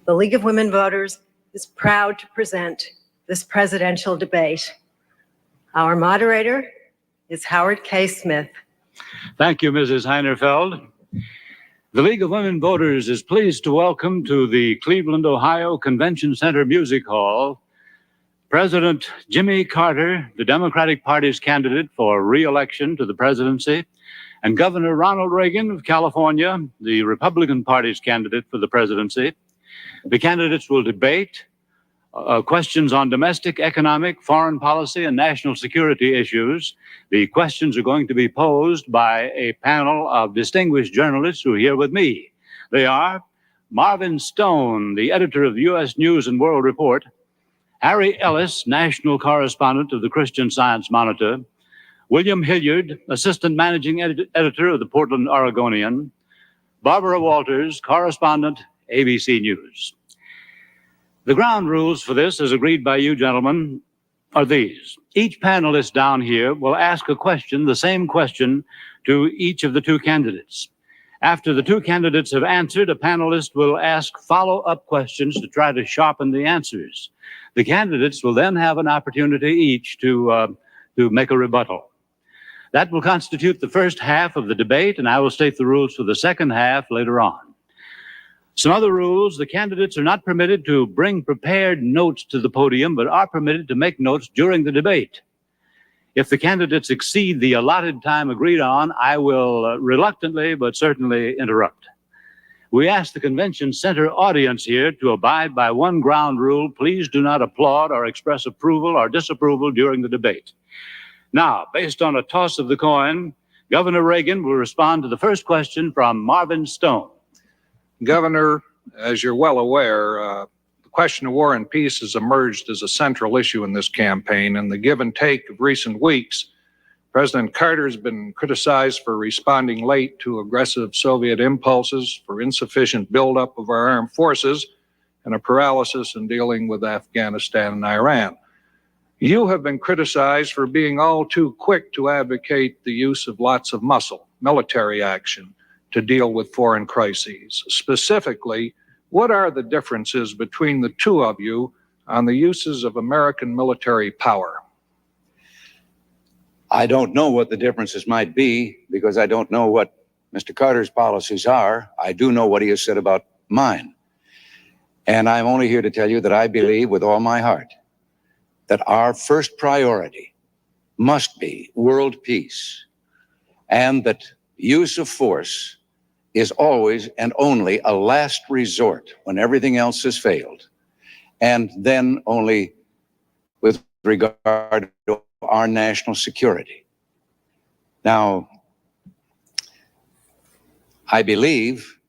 the League of Women Voters is proud to present this presidential debate. Our moderator is Howard K. Smith. Thank you, Mrs. Heinerfeld. The League of Women Voters is pleased to welcome to the Cleveland, Ohio Convention Center Music Hall President Jimmy Carter, the Democratic Party's candidate for re-election to the presidency, and Governor Ronald Reagan of California, the Republican Party's candidate for the presidency. The candidates will debate questions on domestic, economic, foreign policy, and national security issues. The questions are going to be posed by a panel of distinguished journalists who are here with me. They are Marvin Stone, the editor of the U.S. News and World Report, Harry Ellis, national correspondent of the Christian Science Monitor, William Hilliard, assistant managing editor of the Portland Oregonian, Barbara Walters, correspondent, ABC News. The ground rules for this, as agreed by you gentlemen, are these. Each panelist down here will ask a question, the same question, to each of the two candidates. After the two candidates have answered, a panelist will ask follow-up questions to try to sharpen the answers. The candidates will then have an opportunity each to make a rebuttal. That will constitute the first half of the debate, and I will state the rules for the second half later on. Some other rules: the candidates are not permitted to bring prepared notes to the podium, but are permitted to make notes during the debate. If the candidates exceed the allotted time agreed on, I will reluctantly but certainly interrupt. We ask the convention center audience here to abide by one ground rule: please do not applaud or express approval or disapproval during the debate. Now, based on a toss of the coin, Governor Reagan will respond to the first question from Marvin Stone. Governor, as you're well aware, the question of war and peace has emerged as a central issue in this campaign. In the give and take of recent weeks, President Carter has been criticized for responding late to aggressive Soviet impulses, for insufficient buildup of our armed forces, and a paralysis in dealing with Afghanistan and Iran. You have been criticized for being all too quick to advocate the use of lots of muscle, military action, to deal with foreign crises. Specifically, what are the differences between the two of you on the uses of American military power? I don't know what the differences might be because I don't know what Mr. Carter's policies are. I do know what he has said about mine. And I'm only here to tell you that I believe with all my heart that our first priority must be world peace, and that use of force is always and only a last resort when everything else has failed, and then only with regard to our national security. Now, I believe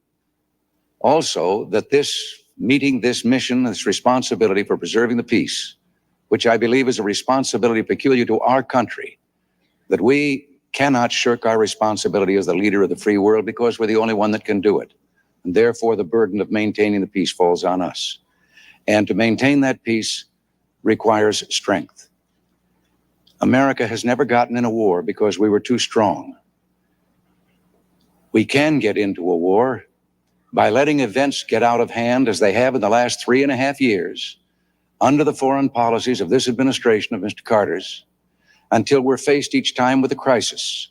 also that this meeting, this mission, this responsibility for preserving the peace, which I believe is a responsibility peculiar to our country, that we cannot shirk our responsibility as the leader of the free world because we're the only one that can do it. And therefore, the burden of maintaining the peace falls on us. And to maintain that peace requires strength. America has never gotten in a war because we were too strong. We can get into a war by letting events get out of hand as they have in the last 3.5 years under the foreign policies of this administration of Mr. Carter's, until we're faced each time with a crisis.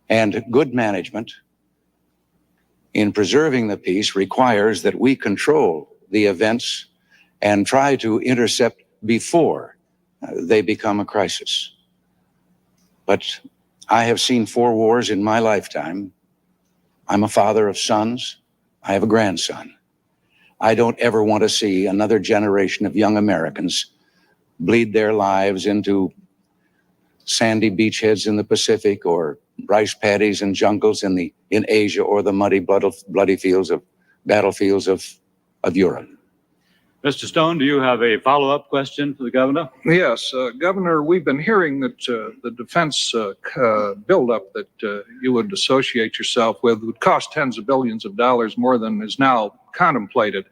And good management in preserving the peace requires that we control the events and try to intercept before they become a crisis. But I have seen 4 wars in my lifetime. I'm a father of sons. I have a grandson. I don't ever want to see another generation of young Americans bleed their lives into sandy beachheads in the Pacific or rice paddies and jungles in Asia or the muddy, bloody battlefields of Europe. Mr. Stone, do you have a follow-up question for the governor? Yes, Governor, we've been hearing that the defense buildup that you would associate yourself with would cost tens of billions of dollars more than is now contemplated.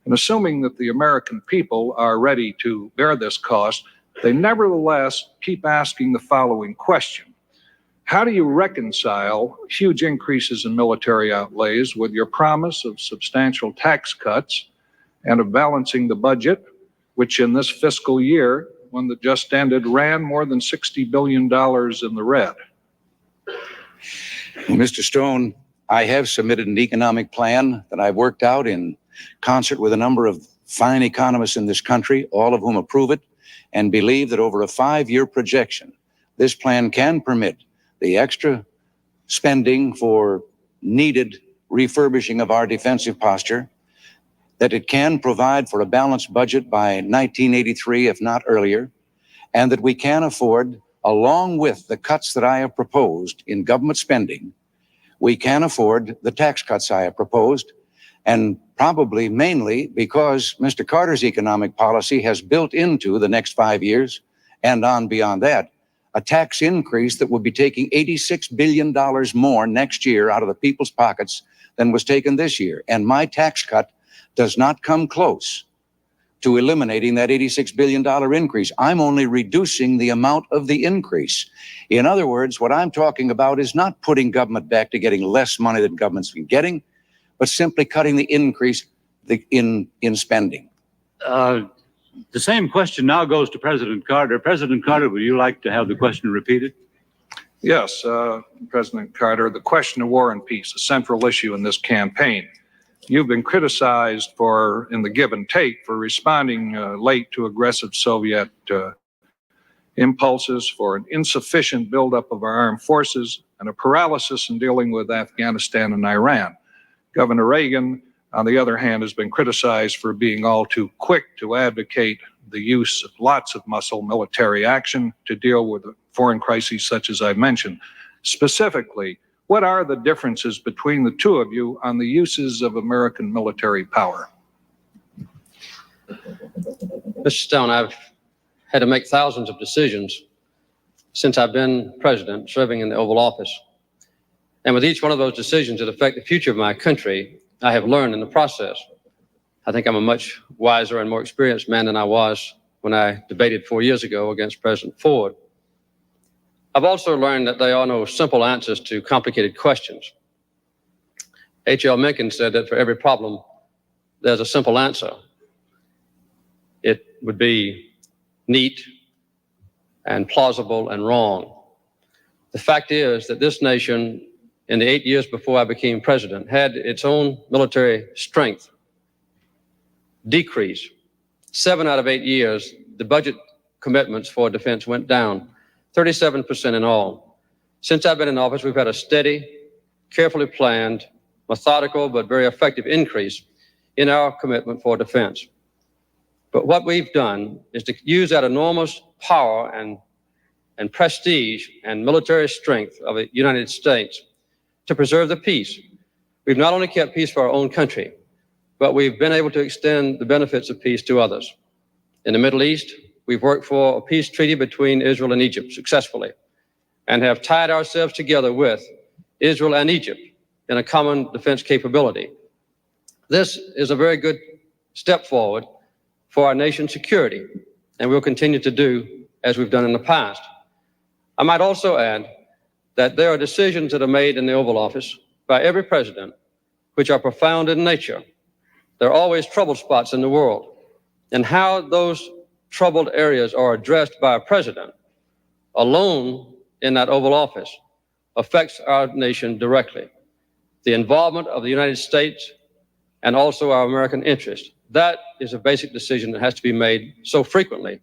And assuming that the American people are ready to bear this cost, they nevertheless keep asking the following question. How do you reconcile huge increases in military outlays with your promise of substantial tax cuts and of balancing the budget, which in this fiscal year, one that just ended, ran more than $60 billion in the red? Well, Mr. Stone, I have submitted an economic plan that I've worked out in concert with a number of fine economists in this country, all of whom approve it and believe that over a 5-year projection, this plan can permit the extra spending for needed refurbishing of our defensive posture, that it can provide for a balanced budget by 1983, if not earlier, and that we can afford, along with the cuts that I have proposed in government spending, we can afford the tax cuts I have proposed, and probably mainly because Mr. Carter's economic policy has built into the next 5 years and on beyond that, a tax increase that will be taking $86 billion more next year out of the people's pockets than was taken this year. And my tax cut does not come close to eliminating that $86 billion increase. I'm only reducing the amount of the increase. In other words, what I'm talking about is not putting government back to getting less money than government's been getting, but simply cutting the increase in spending. The same question now goes to President Carter. President Carter, would you like to have the question repeated? Yes, President Carter, the question of war and peace, a central issue in this campaign. You've been criticized for, in the give and take, for responding late to aggressive Soviet impulses, for an insufficient buildup of our armed forces, and a paralysis in dealing with Afghanistan and Iran. Governor Reagan, on the other hand, has been criticized for being all too quick to advocate the use of lots of muscle military action to deal with foreign crises such as I mentioned. Specifically, what are the differences between the two of you on the uses of American military power? Mr. Stone, I've had to make thousands of decisions since I've been president, serving in the Oval Office. And with each one of those decisions that affect the future of my country, I have learned in the process. I think I'm a much wiser and more experienced man than I was when I debated 4 years ago against President Ford. I've also learned that there are no simple answers to complicated questions. H.L. Mencken said that for every problem, there's a simple answer. It would be neat and plausible and wrong. The fact is that this nation, in the 8 years before I became president, had its own military strength decrease. 7 out of 8 years, the budget commitments for defense went down, 37% in all. Since I've been in office, we've had a steady, carefully planned, methodical, but very effective increase in our commitment for defense. But what we've done is to use that enormous power and prestige and military strength of the United States to preserve the peace. We've not only kept peace for our own country, but we've been able to extend the benefits of peace to others. In the Middle East, we've worked for a peace treaty between Israel and Egypt successfully, and have tied ourselves together with Israel and Egypt in a common defense capability. This is a very good step forward for our nation's security, and we'll continue to do as we've done in the past. I might also add that there are decisions that are made in the Oval Office by every president which are profound in nature. There are always troubled spots in the world, and how those troubled areas are addressed by a president alone in that Oval Office affects our nation directly. The involvement of the United States and also our American interest, that is a basic decision that has to be made so frequently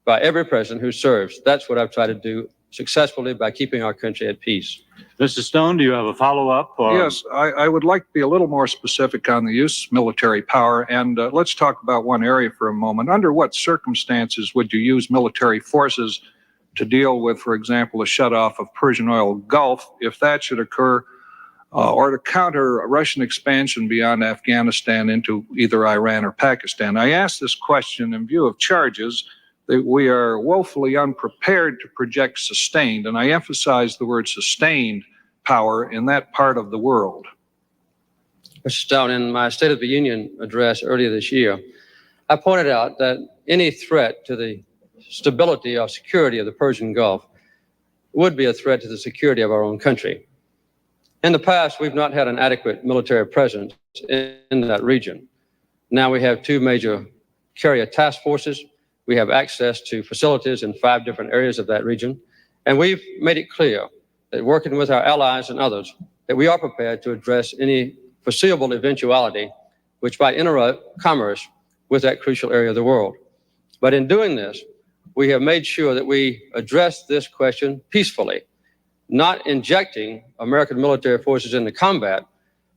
by every president who serves. That's what I've tried to do successfully by keeping our country at peace. Mr. Stone, do you have a follow-up? Yes, I would like to be a little more specific on the use of military power, and let's talk about one area for a moment. Under what circumstances would you use military forces to deal with, for example, a shutoff of Persian Oil Gulf, if that should occur, or to counter a Russian expansion beyond Afghanistan into either Iran or Pakistan? I ask this question in view of charges that we are woefully unprepared to project sustained, and I emphasize the word sustained power in that part of the world. Mr. Stone, in my State of the Union address earlier this year, I pointed out that any threat to the stability or security of the Persian Gulf would be a threat to the security of our own country. In the past, we've not had an adequate military presence in that region. Now we have 2 major carrier task forces. We have access to facilities in 5 different areas of that region. And we've made it clear that working with our allies and others, that we are prepared to address any foreseeable eventuality which might interrupt commerce with that crucial area of the world. But in doing this, we have made sure that we address this question peacefully, not injecting American military forces into combat,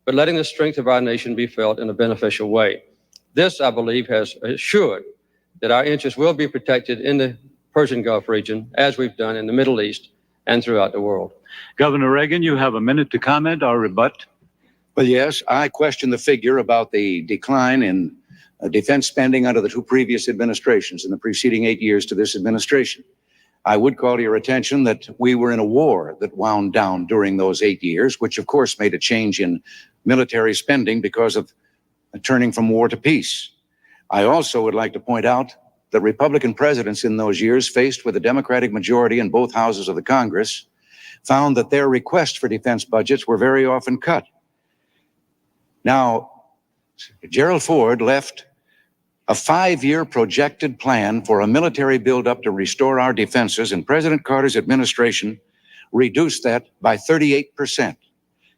but letting the strength of our nation be felt in a beneficial way. This, I believe, has assured that our interests will be protected in the Persian Gulf region, as we've done in the Middle East and throughout the world. Governor Reagan, you have a minute to comment or rebut. Well, yes, I question the figure about the decline in defense spending under the 2 previous administrations in the preceding 8 years to this administration. I would call to your attention that we were in a war that wound down during those 8 years, which of course made a change in military spending because of turning from war to peace. I also would like to point out that Republican presidents in those years, faced with a Democratic majority in both houses of the Congress, found that their requests for defense budgets were very often cut. Now, Gerald Ford left a 5-year projected plan for a military buildup to restore our defenses, and President Carter's administration reduced that by 38%,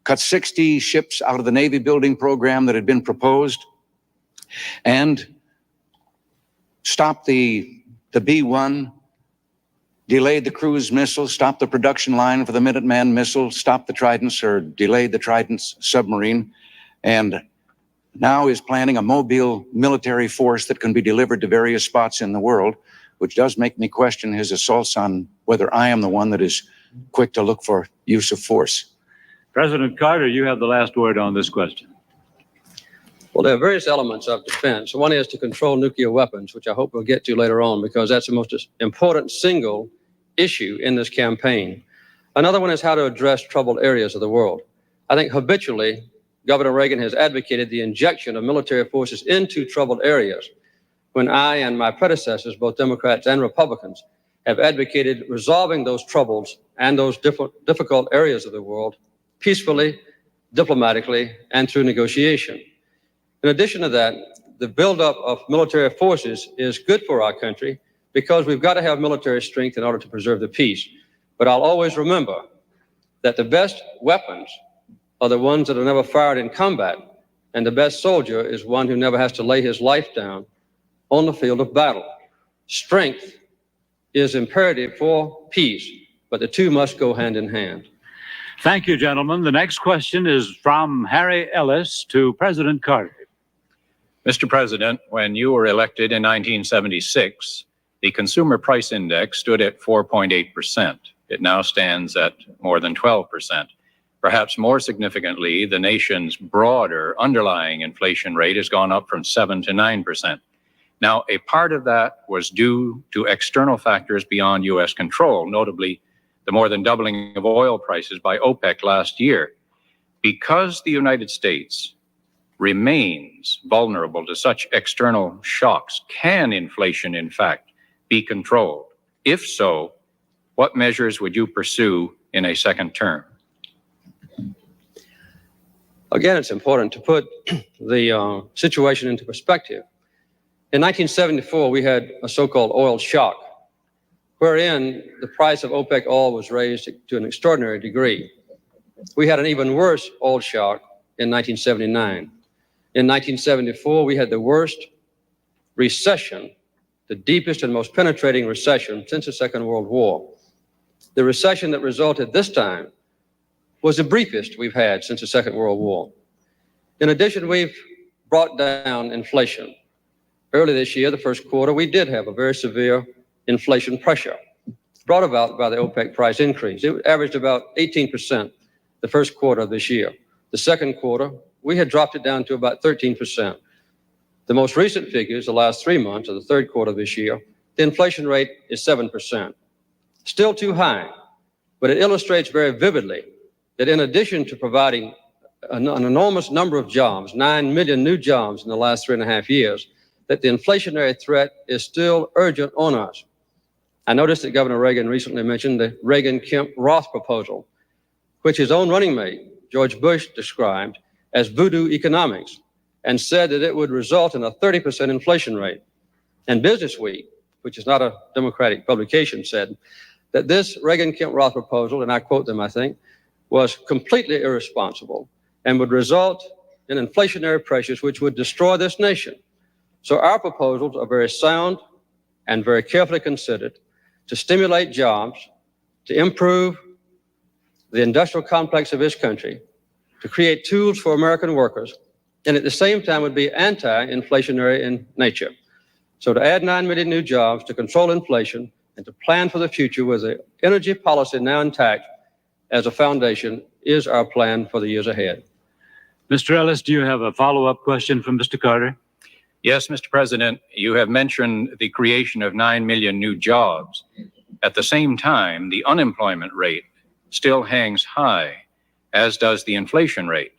cut 60 ships out of the Navy building program that had been proposed, and stopped the B-1, delayed the cruise missile, stopped the production line for the Minuteman missile, stopped the Tridents, or delayed the Tridents submarine, and now is planning a mobile military force that can be delivered to various spots in the world, which does make me question his assaults on whether I am the one that is quick to look for use of force. President Carter, you have the last word on this question. Well, there are various elements of defense. One is to control nuclear weapons, which I hope we'll get to later on, because that's the most important single issue in this campaign. Another one is how to address troubled areas of the world. I think habitually, Governor Reagan has advocated the injection of military forces into troubled areas, when I and my predecessors, both Democrats and Republicans, have advocated resolving those troubles and those difficult areas of the world peacefully, diplomatically, and through negotiation. In addition to that, the buildup of military forces is good for our country because we've got to have military strength in order to preserve the peace. But I'll always remember that the best weapons are the ones that are never fired in combat, and the best soldier is one who never has to lay his life down on the field of battle. Strength is imperative for peace, but the 2 must go hand in hand. Thank you, gentlemen. The next question is from Harry Ellis to President Carter. Mr. President, when you were elected in 1976, the consumer price index stood at 4.8%. It now stands at more than 12%. Perhaps more significantly, the nation's broader underlying inflation rate has gone up from 7 to 9%. Now, a part of that was due to external factors beyond U.S. control, notably the more than doubling of oil prices by OPEC last year. Because the United States remains vulnerable to such external shocks, can inflation, in fact, be controlled? If so, what measures would you pursue in a second term? Again, it's important to put the situation into perspective. In 1974, we had a so-called oil shock, wherein the price of OPEC oil was raised to an extraordinary degree. We had an even worse oil shock in 1979. In 1974, we had the worst recession, the deepest and most penetrating recession since the Second World War. The recession that resulted this time was the briefest we've had since the Second World War. In addition, we've brought down inflation. Early this year, the first quarter, we did have a very severe inflation pressure brought about by the OPEC price increase. It averaged about 18% the first quarter of this year. The second quarter, we had dropped it down to about 13%. The most recent figures, the last 3 months of the third quarter of this year, the inflation rate is 7%. Still too high, but it illustrates very vividly that in addition to providing an enormous number of jobs, 9 million new jobs in the last 3.5 years, that the inflationary threat is still urgent on us. I noticed that Governor Reagan recently mentioned the Reagan-Kemp-Roth proposal, which his own running mate, George Bush, described as voodoo economics. and said that it would result in a 30% inflation rate. And Business Week, which is not a Democratic publication, said that this Reagan-Kemp-Roth proposal, and I quote them, I think, was completely irresponsible and would result in inflationary pressures which would destroy this nation. So our proposals are very sound and very carefully considered to stimulate jobs, to improve the industrial complex of this country, to create tools for American workers, and at the same time would be anti-inflationary in nature. So to add 9 million new jobs, to control inflation, and to plan for the future with the energy policy now intact as a foundation is our plan for the years ahead. Mr. Ellis, do you have a follow-up question from Mr. Carter? Yes, Mr. President, you have mentioned the creation of 9 million new jobs. At the same time, the unemployment rate still hangs high, as does the inflation rate.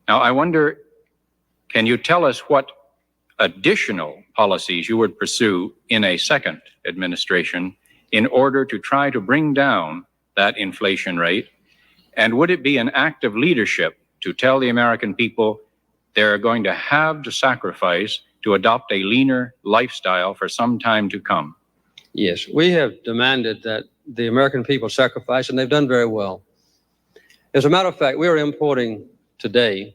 Now, I wonder, can you tell us what additional policies you would pursue in a second administration in order to try to bring down that inflation rate? And would it be an act of leadership to tell the American people they're going to have to sacrifice to adopt a leaner lifestyle for some time to come? Yes, we have demanded that the American people sacrifice, and they've done very well. As a matter of fact, we are importing today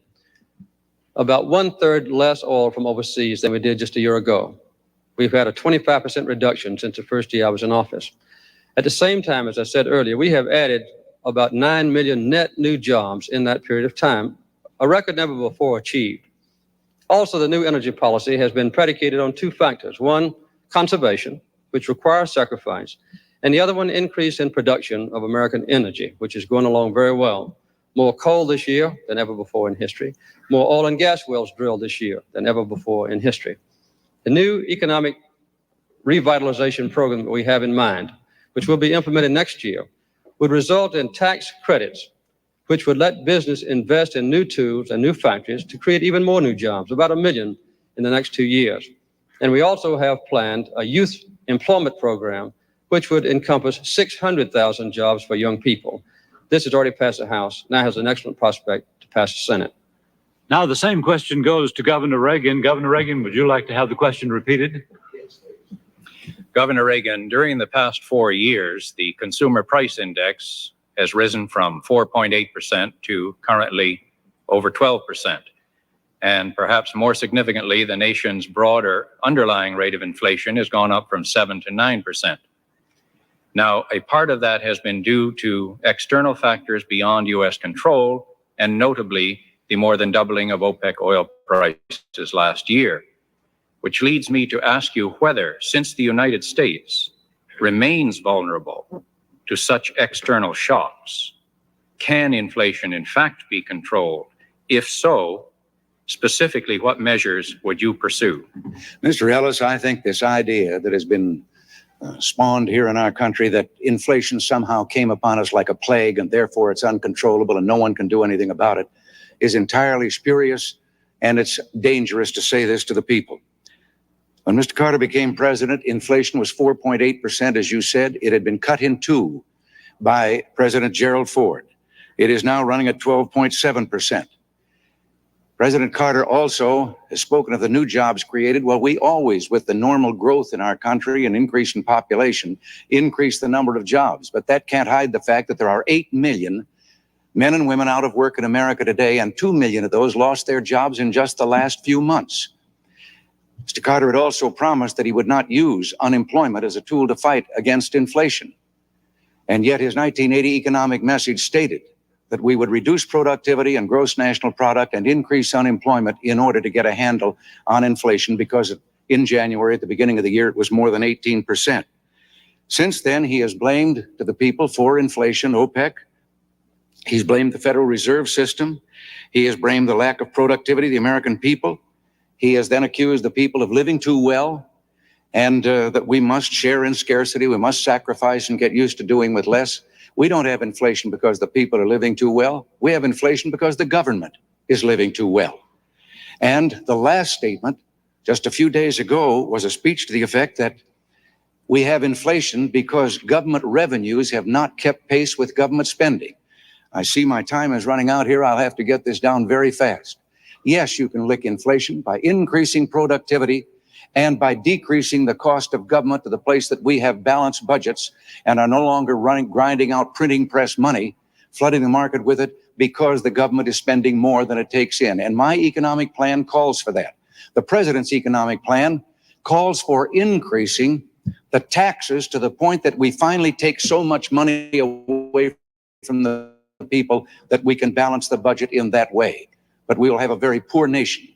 about 1/3 less oil from overseas than we did just a year ago. We've had a 25% reduction since the first year I was in office. At the same time, as I said earlier, we have added about 9 million net new jobs in that period of time, a record never before achieved. Also, the new energy policy has been predicated on two factors. One, conservation, which requires sacrifice, and the other one, increase in production of American energy, which is going along very well. More coal this year than ever before in history. More oil and gas wells drilled this year than ever before in history. The new economic revitalization program that we have in mind, which will be implemented next year, would result in tax credits, which would let business invest in new tools and new factories to create even more new jobs, about 1 million in the next 2 years. And we also have planned a youth employment program, which would encompass 600,000 jobs for young people. This has already passed the House, now has an excellent prospect to pass the Senate. Now, the same question goes to Governor Reagan. Governor Reagan, would you like to have the question repeated? Governor Reagan, during the past 4 years, the consumer price index has risen from 4.8% to currently over 12%. And perhaps more significantly, the nation's broader underlying rate of inflation has gone up from 7 to 9%. Now, a part of that has been due to external factors beyond U.S. control, and notably the more than doubling of OPEC oil prices last year, which leads me to ask you whether, since the United States remains vulnerable to such external shocks, can inflation in fact be controlled? If so, specifically, what measures would you pursue? Mr. Ellis, I think this idea that has been spawned here in our country that inflation somehow came upon us like a plague and therefore it's uncontrollable and no one can do anything about it is entirely spurious, and it's dangerous to say this to the people. When Mr. Carter became president, inflation was 4.8%, as you said. It had been cut in two by President Gerald Ford. It is now running at 12.7%. President Carter also has spoken of the new jobs created. Well, we always, with the normal growth in our country and increase in population, increase the number of jobs. But that can't hide the fact that there are 8 million men and women out of work in America today, and 2 million of those lost their jobs in just the last few months. Mr. Carter had also promised that he would not use unemployment as a tool to fight against inflation. And yet his 1980 economic message stated that we would reduce productivity and gross national product and increase unemployment in order to get a handle on inflation, because in January, at the beginning of the year, it was more than 18%. Since then, he has blamed to the people for inflation OPEC. He's blamed the Federal Reserve System. He has blamed the lack of productivity of the American people. He has then accused the people of living too well, and that we must share in scarcity, we must sacrifice and get used to doing with less. We don't have inflation because the people are living too well. We have inflation because the government is living too well. And the last statement, just a few days ago, was a speech to the effect that we have inflation because government revenues have not kept pace with government spending. I see my time is running out here. I'll have to get this down very fast. Yes, you can lick inflation by increasing productivity and by decreasing the cost of government to the place that we have balanced budgets and are no longer grinding out printing press money, flooding the market with it because the government is spending more than it takes in. And my economic plan calls for that. The president's economic plan calls for increasing the taxes to the point that we finally take so much money away from the people that we can balance the budget in that way. But we will have a very poor nation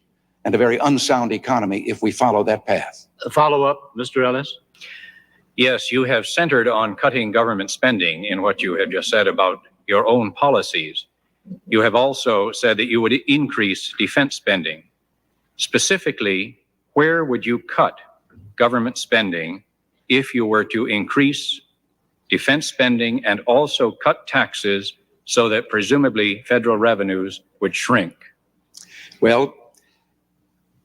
and a very unsound economy if we follow that path. A follow-up, Mr. Ellis? Yes, you have centered on cutting government spending in what you have just said about your own policies. You have also said that you would increase defense spending. Specifically, where would you cut government spending if you were to increase defense spending and also cut taxes so that presumably federal revenues would shrink? Well,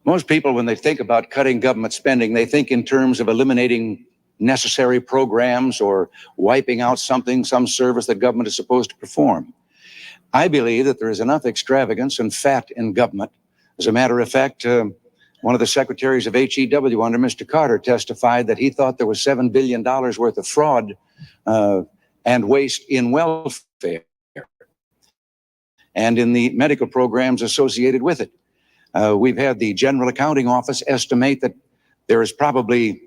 most people, when they think about cutting government spending, they think in terms of eliminating necessary programs or wiping out some service that government is supposed to perform. I believe that there is enough extravagance and fat in government. As a matter of fact, one of the secretaries of HEW under Mr. Carter testified that he thought there was $7 billion worth of fraud and waste in welfare and in the medical programs associated with it. We've had the General Accounting Office estimate that there is probably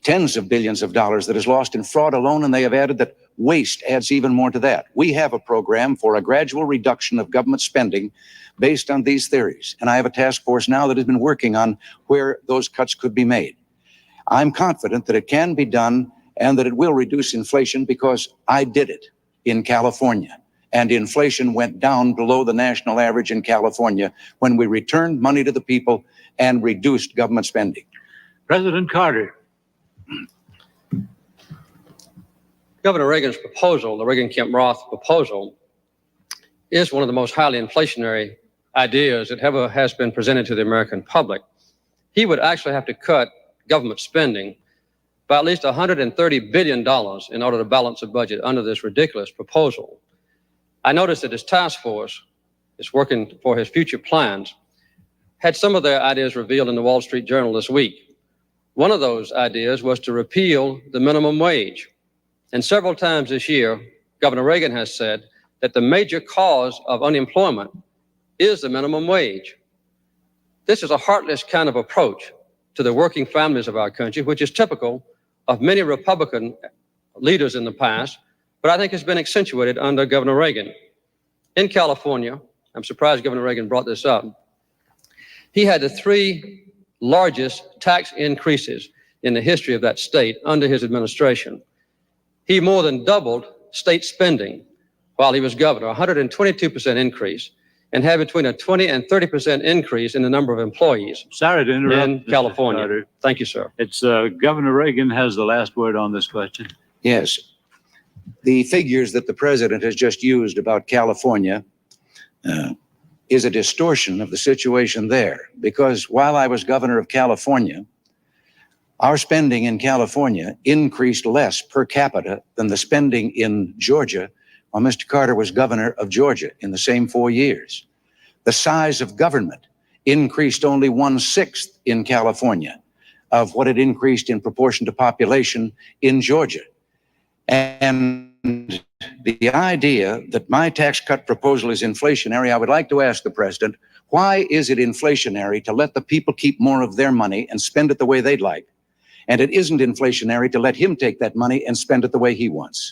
tens of billions of dollars that is lost in fraud alone, and they have added that waste adds even more to that. We have a program for a gradual reduction of government spending based on these theories, and I have a task force now that has been working on where those cuts could be made. I'm confident that it can be done and that it will reduce inflation because I did it in California. And inflation went down below the national average in California when we returned money to the people and reduced government spending. President Carter. Governor Reagan's proposal, the Reagan-Kemp-Roth proposal, is one of the most highly inflationary ideas that ever has been presented to the American public. He would actually have to cut government spending by at least $130 billion in order to balance the budget under this ridiculous proposal. I noticed that his task force is working for his future plans, had some of their ideas revealed in the Wall Street Journal this week. One of those ideas was to repeal the minimum wage. And several times this year, Governor Reagan has said that the major cause of unemployment is the minimum wage. This is a heartless kind of approach to the working families of our country, which is typical of many Republican leaders in the past, but I think has been accentuated under Governor Reagan. In California, I'm surprised Governor Reagan brought this up, he had the 3 largest tax increases in the history of that state under his administration. He more than doubled state spending while he was governor, 122% increase, and had between a 20 and 30% increase in the number of employees. Sorry to interrupt, in Mr. California. Carter. Thank you, sir. It's Governor Reagan has the last word on this question. Yes. The figures that the president has just used about California is a distortion of the situation there. Because while I was governor of California, our spending in California increased less per capita than the spending in Georgia while Mr. Carter was governor of Georgia in the same 4 years. The size of government increased only 1/6 in California of what it increased in proportion to population in Georgia. And the idea that my tax cut proposal is inflationary, I would like to ask the president, why is it inflationary to let the people keep more of their money and spend it the way they'd like? And it isn't inflationary to let him take that money and spend it the way he wants.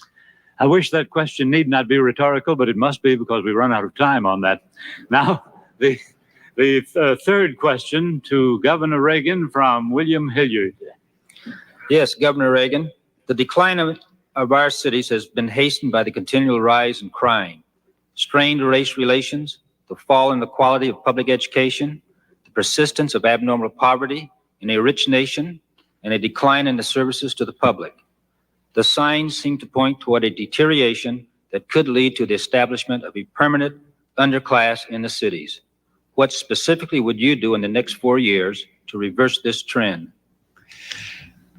I wish that question need not be rhetorical, but it must be because we run out of time on that. Now, the third question to Governor Reagan from William Hilliard. Yes, Governor Reagan, the decline of our cities has been hastened by the continual rise in crime, strained race relations, the fall in the quality of public education, the persistence of abnormal poverty in a rich nation, and a decline in the services to the public. The signs seem to point toward a deterioration that could lead to the establishment of a permanent underclass in the cities. What specifically would you do in the next 4 years to reverse this trend?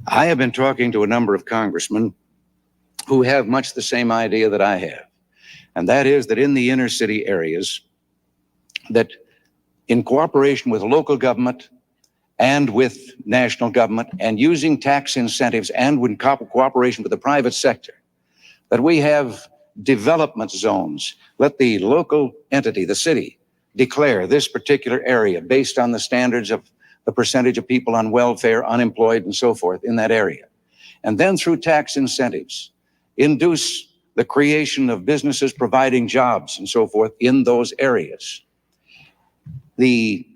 I have been talking to a number of congressmen who have much the same idea that I have. And that is that in the inner city areas, that in cooperation with local government and with national government, and using tax incentives and in cooperation with the private sector, that we have development zones. Let the local entity, the city, declare this particular area based on the standards of the percentage of people on welfare, unemployed, and so forth in that area. And then through tax incentives, induce the creation of businesses providing jobs and so forth in those areas. The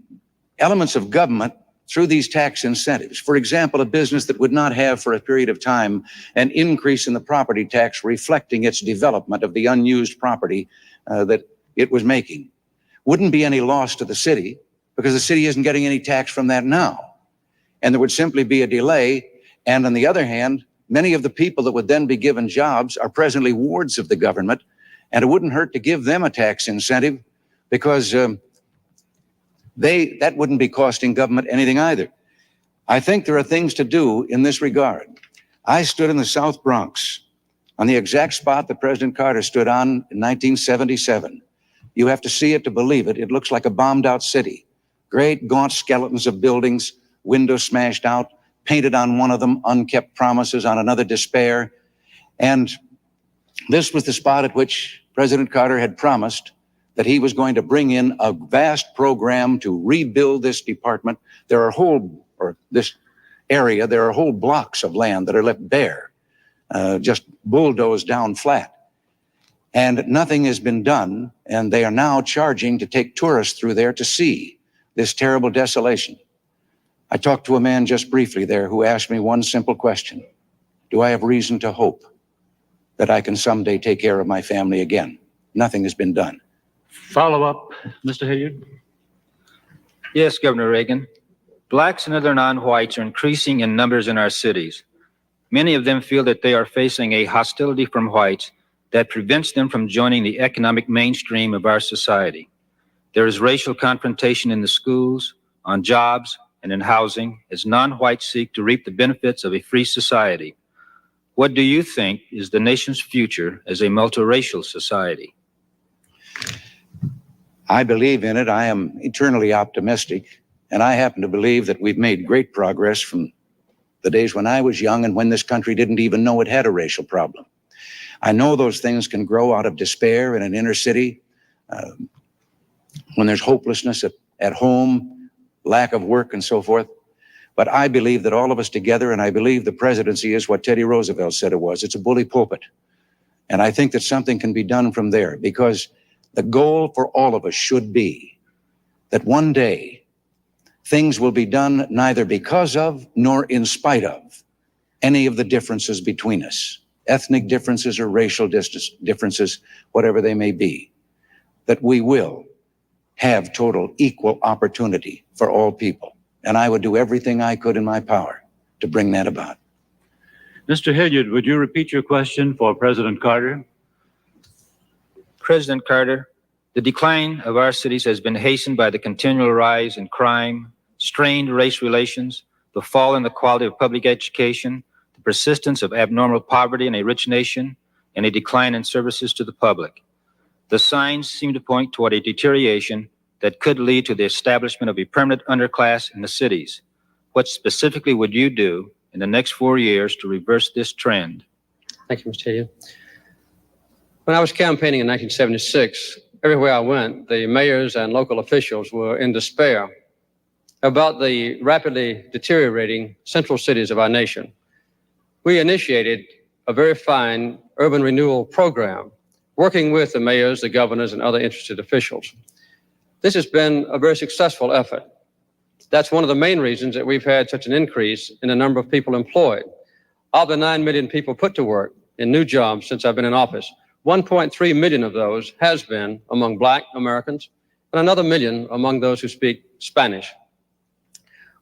elements of government through these tax incentives, for example, a business that would not have for a period of time an increase in the property tax reflecting its development of the unused property that it was making, wouldn't be any loss to the city because the city isn't getting any tax from that now. And there would simply be a delay. And on the other hand, many of the people that would then be given jobs are presently wards of the government, and it wouldn't hurt to give them a tax incentive because that wouldn't be costing government anything either. I think there are things to do in this regard. I stood in the South Bronx on the exact spot that President Carter stood on in 1977. You have to see it to believe it. It looks like a bombed out city. Great gaunt skeletons of buildings, windows smashed out, painted on one of them, unkept promises, on another despair. And this was the spot at which President Carter had promised that he was going to bring in a vast program to rebuild this department. There are this area, there are whole blocks of land that are left bare, just bulldozed down flat. And nothing has been done, and they are now charging to take tourists through there to see this terrible desolation. I talked to a man just briefly there who asked me one simple question: do I have reason to hope that I can someday take care of my family again? Nothing has been done. Follow up, Mr. Hilliard. Yes, Governor Reagan. Blacks and other non-whites are increasing in numbers in our cities. Many of them feel that they are facing a hostility from whites that prevents them from joining the economic mainstream of our society. There is racial confrontation in the schools, on jobs, and in housing as non-whites seek to reap the benefits of a free society. What do you think is the nation's future as a multiracial society? I believe in it. I am eternally optimistic, and I happen to believe that we've made great progress from the days when I was young and when this country didn't even know it had a racial problem. I know those things can grow out of despair in an inner city, when there's hopelessness at home, lack of work, and so forth. But I believe that all of us together, and I believe the presidency is what Teddy Roosevelt said it was. It's a bully pulpit. And I think that something can be done from there, because the goal for all of us should be that one day things will be done neither because of nor in spite of any of the differences between us, ethnic differences or racial differences, whatever they may be, that we will have total equal opportunity for all people. And I would do everything I could in my power to bring that about. Mr. Hilliard, would you repeat your question for President Carter? President Carter, the decline of our cities has been hastened by the continual rise in crime, strained race relations, the fall in the quality of public education, the persistence of abnormal poverty in a rich nation, and a decline in services to the public. The signs seem to point toward a deterioration that could lead to the establishment of a permanent underclass in the cities. What specifically would you do in the next 4 years to reverse this trend? Thank you, Mr. Hilliard. When I was campaigning in 1976, everywhere I went, the mayors and local officials were in despair about the rapidly deteriorating central cities of our nation. We initiated a very fine urban renewal program, working with the mayors, the governors, and other interested officials. This has been a very successful effort. That's one of the main reasons that we've had such an increase in the number of people employed. Of the 9 million people put to work in new jobs since I've been in office, 1.3 million of those has been among Black Americans and another million among those who speak Spanish.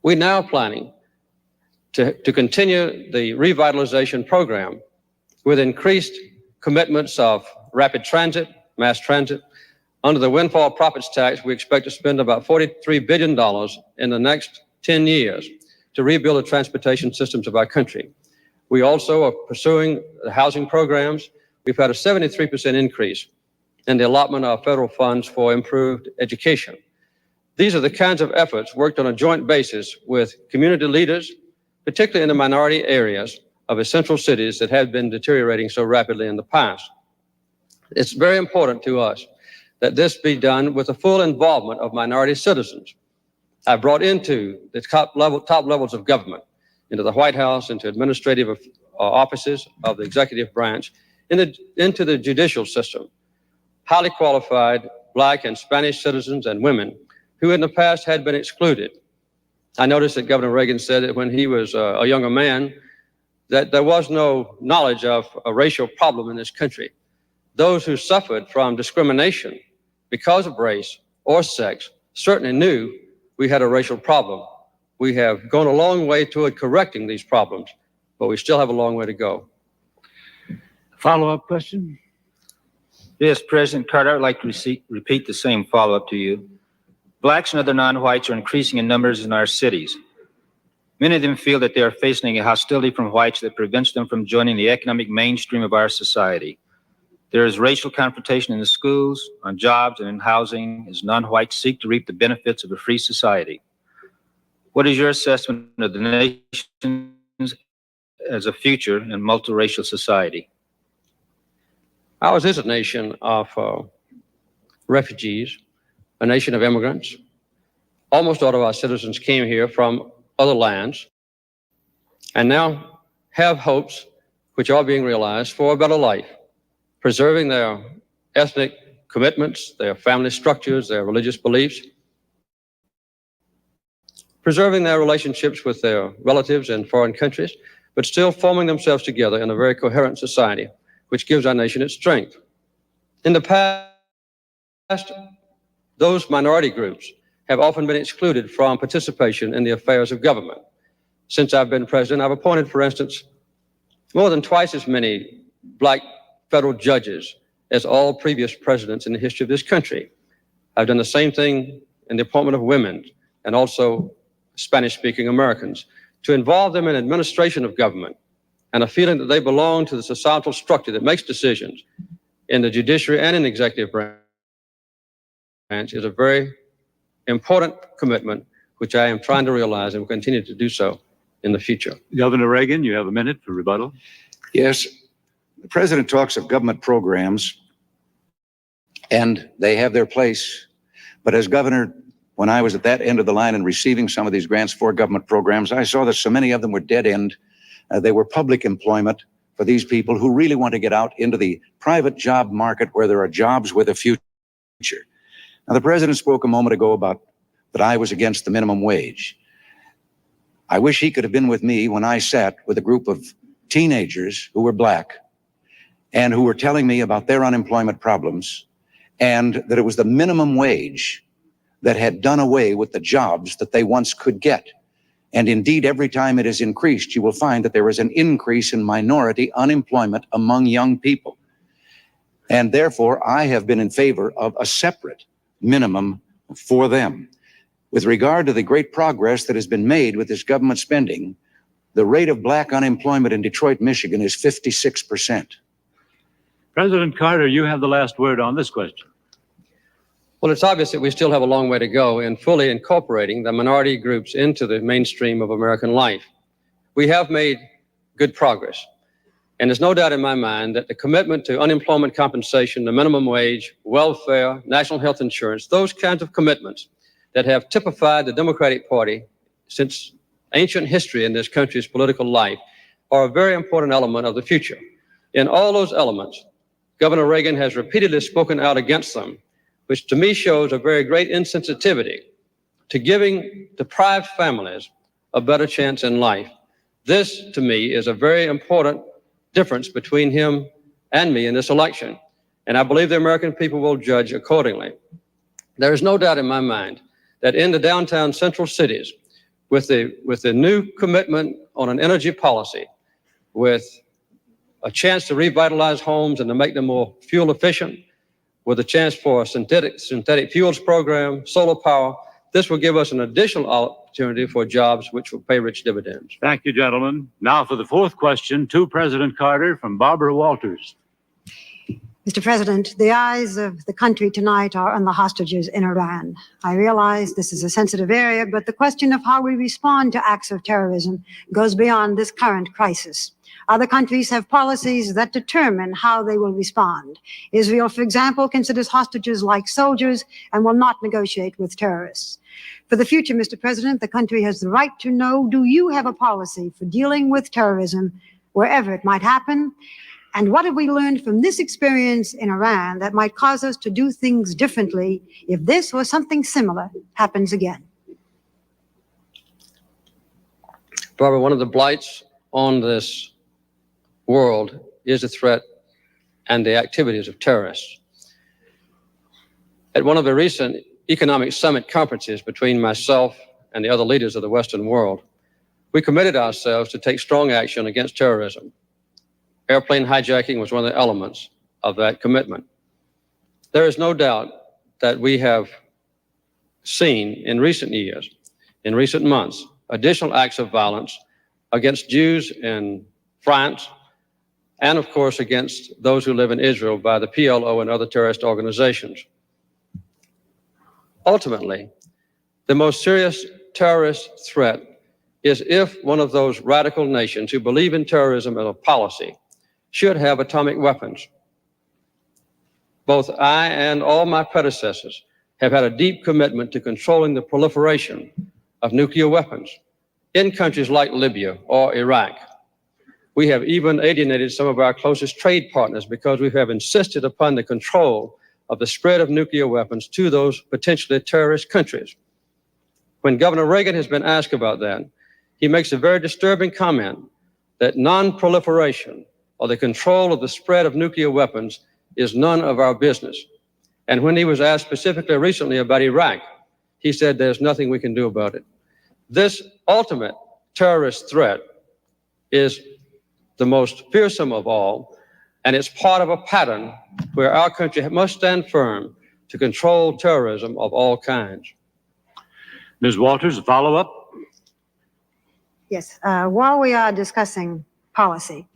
We're now planning to continue the revitalization program with increased commitments of rapid transit, mass transit. Under the windfall profits tax, we expect to spend about $43 billion in the next 10 years to rebuild the transportation systems of our country. We also are pursuing the housing programs. We've had a 73% increase in the allotment of federal funds for improved education. These are the kinds of efforts worked on a joint basis with community leaders, particularly in the minority areas of essential cities that have been deteriorating so rapidly in the past. It's very important to us that this be done with the full involvement of minority citizens. I brought into the top levels of government, into the White House, into administrative offices of the executive branch, into the judicial system, highly qualified Black and Spanish citizens and women who in the past had been excluded. I noticed that Governor Reagan said that when he was a younger man, that there was no knowledge of a racial problem in this country. Those who suffered from discrimination because of race or sex certainly knew we had a racial problem. We have gone a long way toward correcting these problems, but we still have a long way to go. Follow-up question? Yes, President Carter, I'd like to repeat the same follow-up to you. Blacks and other non-whites are increasing in numbers in our cities. Many of them feel that they are facing a hostility from whites that prevents them from joining the economic mainstream of our society. There is racial confrontation in the schools, on jobs, and in housing as non-whites seek to reap the benefits of a free society. What is your assessment of the nation's as a future in multiracial society? Ours is a nation of refugees, a nation of immigrants. Almost all of our citizens came here from other lands and now have hopes, which are being realized, for a better life, preserving their ethnic commitments, their family structures, their religious beliefs, preserving their relationships with their relatives in foreign countries, but still forming themselves together in a very coherent society, which gives our nation its strength. In the past, those minority groups have often been excluded from participation in the affairs of government. Since I've been president, I've appointed, for instance, more than twice as many Black federal judges as all previous presidents in the history of this country. I've done the same thing in the appointment of women and also Spanish-speaking Americans, to involve them in administration of government and a feeling that they belong to the societal structure that makes decisions in the judiciary and in the executive branch is a very important commitment, which I am trying to realize and will continue to do so in the future. Governor Reagan, you have a minute for rebuttal. Yes, the president talks of government programs, and they have their place. But as governor, when I was at that end of the line and receiving some of these grants for government programs, I saw that so many of them were dead end. They were public employment for these people who really want to get out into the private job market where there are jobs with a future. Now, the president spoke a moment ago about that I was against the minimum wage. I wish he could have been with me when I sat with a group of teenagers who were Black and who were telling me about their unemployment problems, and that it was the minimum wage that had done away with the jobs that they once could get. And indeed, every time it has increased, you will find that there is an increase in minority unemployment among young people. And therefore, I have been in favor of a separate minimum for them. With regard to the great progress that has been made with this government spending, the rate of Black unemployment in Detroit, Michigan is 56%. President Carter, you have the last word on this question. Well, it's obvious that we still have a long way to go in fully incorporating the minority groups into the mainstream of American life. We have made good progress. And there's no doubt in my mind that the commitment to unemployment compensation, the minimum wage, welfare, national health insurance, those kinds of commitments that have typified the Democratic Party since ancient history in this country's political life are a very important element of the future. In all those elements, Governor Reagan has repeatedly spoken out against them, which to me shows a very great insensitivity to giving deprived families a better chance in life. This, to me, is a very important difference between him and me in this election, and I believe the American people will judge accordingly. There is no doubt in my mind that in the downtown central cities, with the new commitment on an energy policy, with a chance to revitalize homes and to make them more fuel efficient, with a chance for a synthetic fuels program, solar power, this will give us an additional opportunity for jobs which will pay rich dividends. Thank you, gentlemen. Now for the fourth question to President Carter from Barbara Walters. Mr. President, the eyes of the country tonight are on the hostages in Iran. I realize this is a sensitive area, but the question of how we respond to acts of terrorism goes beyond this current crisis. Other countries have policies that determine how they will respond. Israel, for example, considers hostages like soldiers and will not negotiate with terrorists. For the future, Mr. President, the country has the right to know, do you have a policy for dealing with terrorism wherever it might happen? And what have we learned from this experience in Iran that might cause us to do things differently if this or something similar happens again? Barbara, one of the blights on this world is the threat and the activities of terrorists. At one of the recent economic summit conferences between myself and the other leaders of the Western world, we committed ourselves to take strong action against terrorism. Airplane hijacking was one of the elements of that commitment. There is no doubt that we have seen in recent years, in recent months, additional acts of violence against Jews in France, and of course against those who live in Israel by the PLO and other terrorist organizations. Ultimately, the most serious terrorist threat is if one of those radical nations who believe in terrorism as a policy should have atomic weapons. Both I and all my predecessors have had a deep commitment to controlling the proliferation of nuclear weapons in countries like Libya or Iraq. We have even alienated some of our closest trade partners because we have insisted upon the control of the spread of nuclear weapons to those potentially terrorist countries. When Governor Reagan has been asked about that, he makes a very disturbing comment that non-proliferation or the control of the spread of nuclear weapons is none of our business. And when he was asked specifically recently about Iraq, he said there's nothing we can do about it. This ultimate terrorist threat is the most fearsome of all, and it's part of a pattern where our country must stand firm to control terrorism of all kinds. Ms. Walters, a follow-up? Yes, while we are discussing policy,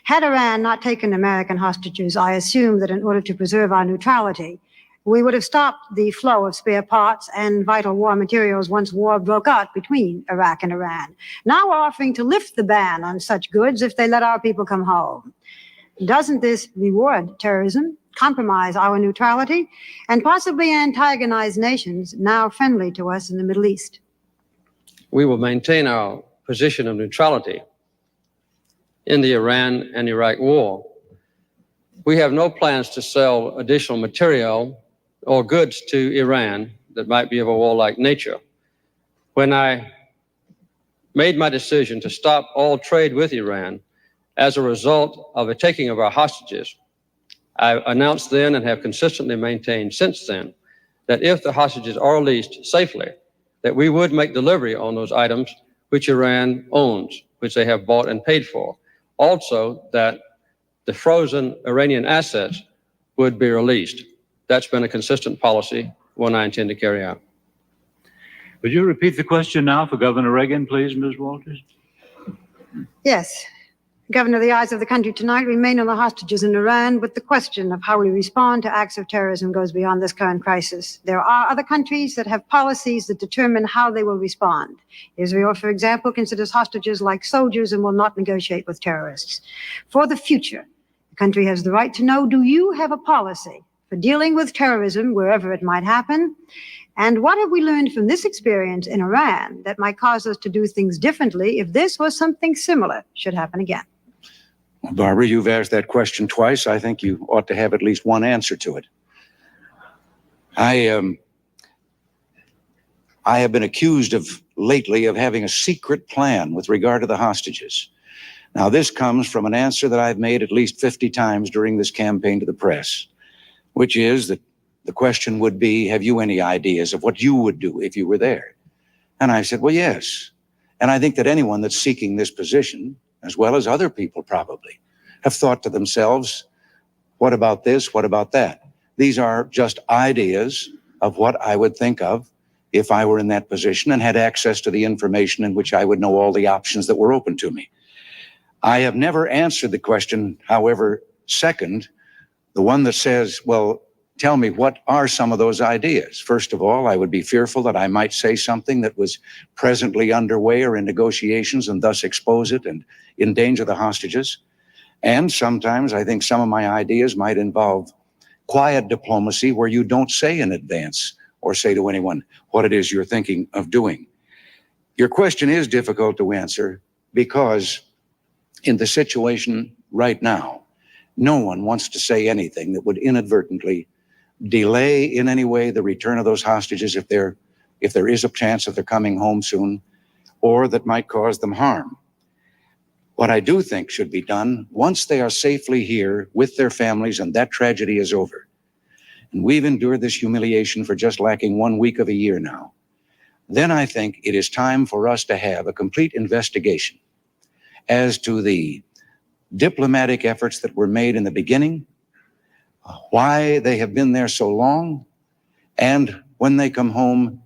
had Iran not taken American hostages, I assume that in order to preserve our neutrality, we would have stopped the flow of spare parts and vital war materials once war broke out between Iraq and Iran. Now we're offering to lift the ban on such goods if they let our people come home. Doesn't this reward terrorism, compromise our neutrality, and possibly antagonize nations now friendly to us in the Middle East? We will maintain our position of neutrality in the Iran and Iraq war. We have no plans to sell additional material or goods to Iran that might be of a warlike nature. When I made my decision to stop all trade with Iran as a result of a taking of our hostages, I announced then and have consistently maintained since then that if the hostages are released safely, that we would make delivery on those items which Iran owns, which they have bought and paid for. Also, that the frozen Iranian assets would be released. That's been a consistent policy, one I intend to carry out. Would you repeat the question now for Governor Reagan, please, Ms. Walters? Yes. Governor, the eyes of the country tonight remain on the hostages in Iran, but the question of how we respond to acts of terrorism goes beyond this current crisis. There are other countries that have policies that determine how they will respond. Israel, for example, considers hostages like soldiers and will not negotiate with terrorists. For the future, the country has the right to know, do you have a policy for dealing with terrorism wherever it might happen? And what have we learned from this experience in Iran that might cause us to do things differently if this or something similar should happen again? Well, Barbara, you've asked that question twice. I think you ought to have at least one answer to it. I have been accused lately of having a secret plan with regard to the hostages. Now, this comes from an answer that I've made at least 50 times during this campaign to the press, which is that the question would be, have you any ideas of what you would do if you were there? And I said, well, yes. And I think that anyone that's seeking this position, as well as other people probably, have thought to themselves, what about this? What about that? These are just ideas of what I would think of if I were in that position and had access to the information in which I would know all the options that were open to me. I have never answered the question, however, second, the one that says, well, tell me, what are some of those ideas? First of all, I would be fearful that I might say something that was presently underway or in negotiations and thus expose it and endanger the hostages. And sometimes I think some of my ideas might involve quiet diplomacy where you don't say in advance or say to anyone what it is you're thinking of doing. Your question is difficult to answer because in the situation right now, no one wants to say anything that would inadvertently delay in any way the return of those hostages if there is a chance of their coming home soon, or that might cause them harm. What I do think should be done once they are safely here with their families and that tragedy is over, and we've endured this humiliation for just lacking 1 week of a year now, then I think it is time for us to have a complete investigation as to the diplomatic efforts that were made in the beginning, why they have been there so long, and when they come home,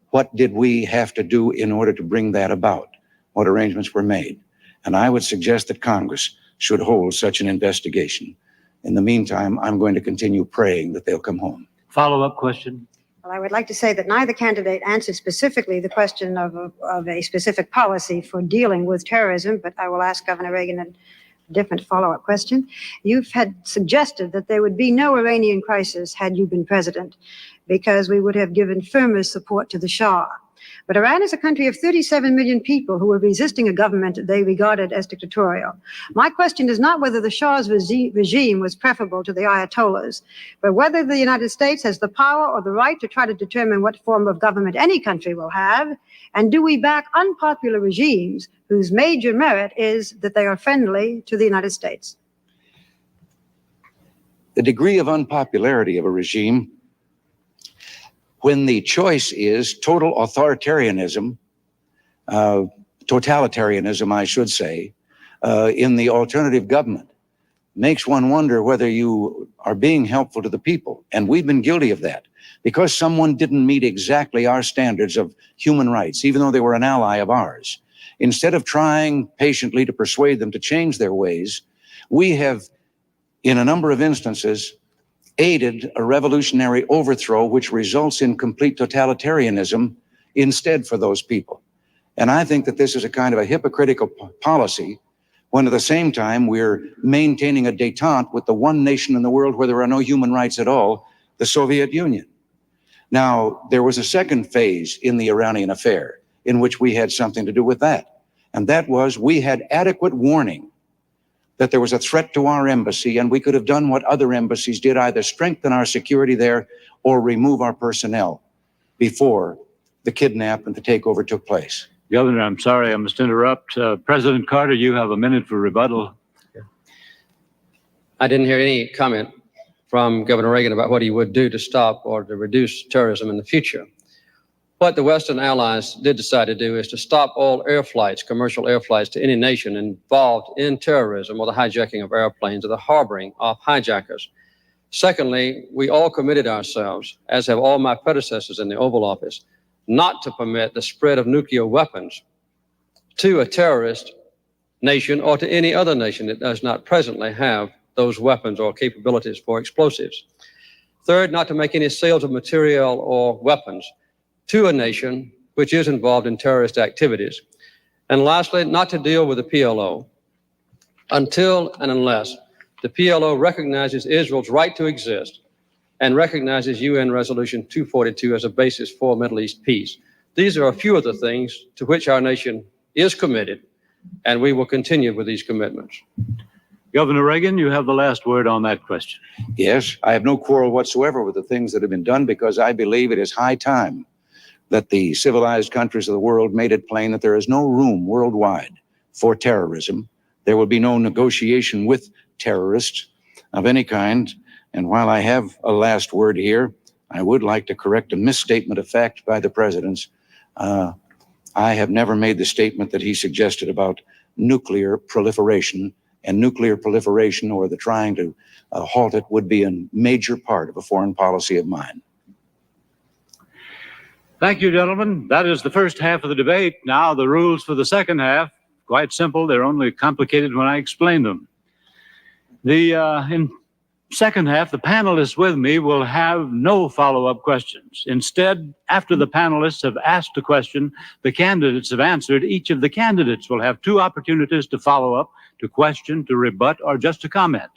what did we have to do in order to bring that about? What arrangements were made? And I would suggest that Congress should hold such an investigation. In the meantime, I'm going to continue praying that they'll come home. Follow-up question. Well, I would like to say that neither candidate answered specifically the question of a specific policy for dealing with terrorism, but I will ask Governor Reagan a different follow-up question. You've had suggested that there would be no Iranian crisis had you been president, because we would have given firmer support to the Shah. But Iran is a country of 37 million people who were resisting a government they regarded as dictatorial. My question is not whether the Shah's regime was preferable to the Ayatollahs, but whether the United States has the power or the right to try to determine what form of government any country will have, and do we back unpopular regimes whose major merit is that they are friendly to the United States? The degree of unpopularity of a regime, when the choice is total authoritarianism, totalitarianism, I should say, in the alternative government, makes one wonder whether you are being helpful to the people. And we've been guilty of that. Because someone didn't meet exactly our standards of human rights, even though they were an ally of ours, instead of trying patiently to persuade them to change their ways, we have, in a number of instances, aided a revolutionary overthrow which results in complete totalitarianism instead for those people. And I think that this is a kind of a hypocritical policy when at the same time we're maintaining a détente with the one nation in the world where there are no human rights at all, the Soviet Union. Now, there was a second phase in the Iranian affair in which we had something to do with that. And that was we had adequate warning that there was a threat to our embassy, and we could have done what other embassies did, either strengthen our security there or remove our personnel before the kidnap and the takeover took place. Governor, I'm sorry, I must interrupt. President Carter, you have a minute for rebuttal. I didn't hear any comment from Governor Reagan about what he would do to stop or to reduce terrorism in the future. What the Western allies did decide to do is to stop all air flights, commercial air flights to any nation involved in terrorism or the hijacking of airplanes or the harboring of hijackers. Secondly, we all committed ourselves, as have all my predecessors in the Oval Office, not to permit the spread of nuclear weapons to a terrorist nation or to any other nation that does not presently have those weapons or capabilities for explosives. Third, not to make any sales of material or weapons to a nation which is involved in terrorist activities. And lastly, not to deal with the PLO until and unless the PLO recognizes Israel's right to exist and recognizes UN Resolution 242 as a basis for Middle East peace. These are a few of the things to which our nation is committed, and we will continue with these commitments. Governor Reagan, you have the last word on that question. Yes, I have no quarrel whatsoever with the things that have been done, because I believe it is high time that the civilized countries of the world made it plain that there is no room worldwide for terrorism. There will be no negotiation with terrorists of any kind. And while I have a last word here, I would like to correct a misstatement of fact by the president's. I have never made the statement that he suggested about nuclear proliferation, and nuclear proliferation or the trying to halt it would be a major part of a foreign policy of mine. Thank you, gentlemen. That is the first half of the debate. Now the rules for the second half, quite simple. They're only complicated when I explain them. In second half, the panelists with me will have no follow-up questions. Instead, after the panelists have asked a question the candidates have answered, each of the candidates will have 2 opportunities to follow up, to question, to rebut, or just to comment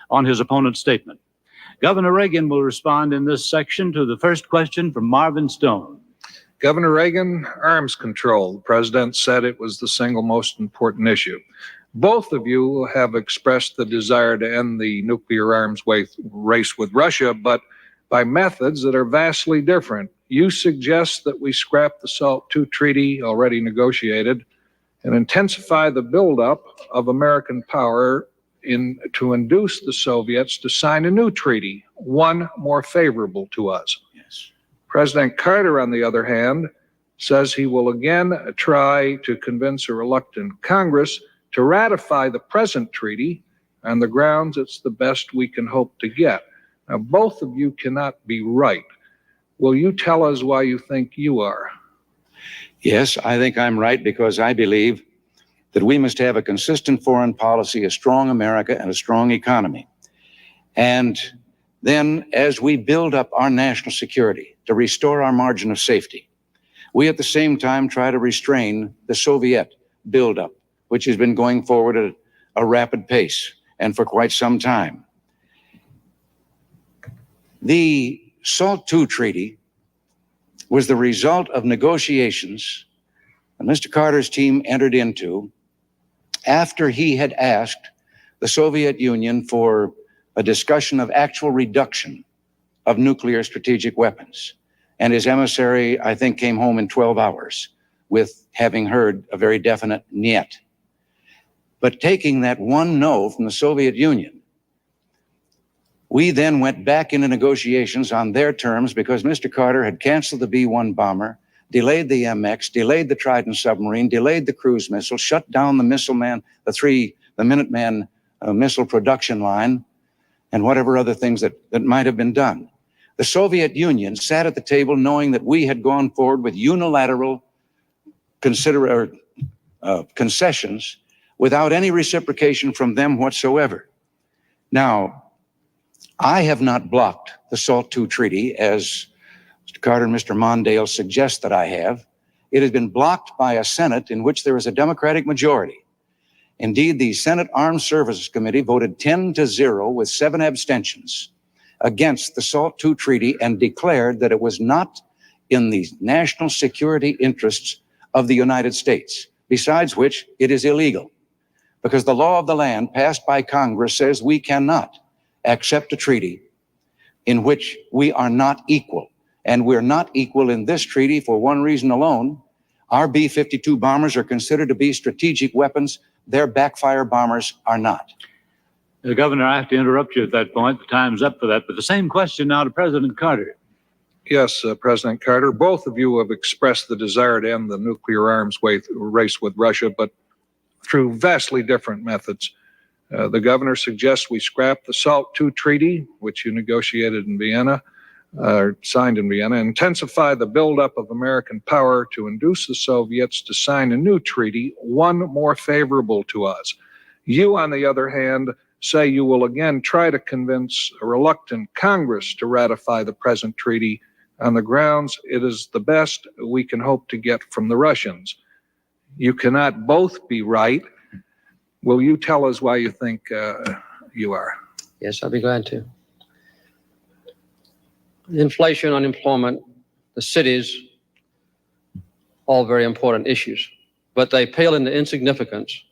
on his opponent's statement. Governor Reagan will respond in this section to the first question from Marvin Stone. Governor Reagan, arms control. The president said it was the single most important issue. Both of you have expressed the desire to end the nuclear arms race with Russia, but by methods that are vastly different. You suggest that we scrap the SALT II treaty already negotiated and intensify the buildup of American power to induce the Soviets to sign a new treaty, one more favorable to us. Yes. President Carter, on the other hand, says he will again try to convince a reluctant Congress to ratify the present treaty on the grounds it's the best we can hope to get. Now, both of you cannot be right. Will you tell us why you think you are? Yes, I think I'm right because I believe that we must have a consistent foreign policy, a strong America, and a strong economy. And then as we build up our national security to restore our margin of safety, we at the same time try to restrain the Soviet buildup, which has been going forward at a rapid pace and for quite some time. The SALT II treaty was the result of negotiations that Mr. Carter's team entered into after he had asked the Soviet Union for a discussion of actual reduction of nuclear strategic weapons. And his emissary, I think, came home in 12 hours with having heard a very definite niet. But taking that one no from the Soviet Union, we then went back into negotiations on their terms because Mr. Carter had canceled the B-1 bomber, delayed the MX, delayed the Trident submarine, delayed the cruise missile, shut down the missile man, the Minuteman missile production line, and whatever other things that might have been done. The Soviet Union sat at the table knowing that we had gone forward with unilateral concessions without any reciprocation from them whatsoever. Now, I have not blocked the SALT II treaty as Mr. Carter and Mr. Mondale suggest that I have. It has been blocked by a Senate in which there is a Democratic majority. Indeed, the Senate Armed Services Committee voted 10-0 with 7 abstentions against the SALT II treaty and declared that it was not in the national security interests of the United States, besides which it is illegal because the law of the land passed by Congress says we cannot accept a treaty in which we are not equal. And we're not equal in this treaty for one reason alone. Our B-52 bombers are considered to be strategic weapons. Their backfire bombers are not. Governor, I have to interrupt you at that point. The time's up for that. But the same question now to President Carter. Yes, President Carter, both of you have expressed the desire to end the nuclear arms race with Russia, but through vastly different methods. The governor suggests we scrap the SALT II treaty, which you negotiated in Vienna, signed in Vienna, intensify the buildup of American power to induce the Soviets to sign a new treaty, one more favorable to us. You, on the other hand, say you will again try to convince a reluctant Congress to ratify the present treaty on the grounds it is the best we can hope to get from the Russians. You cannot both be right. Will you tell us why you think you are? Yes, I'll be glad to. Inflation, unemployment, the cities, all very important issues, but they pale into insignificance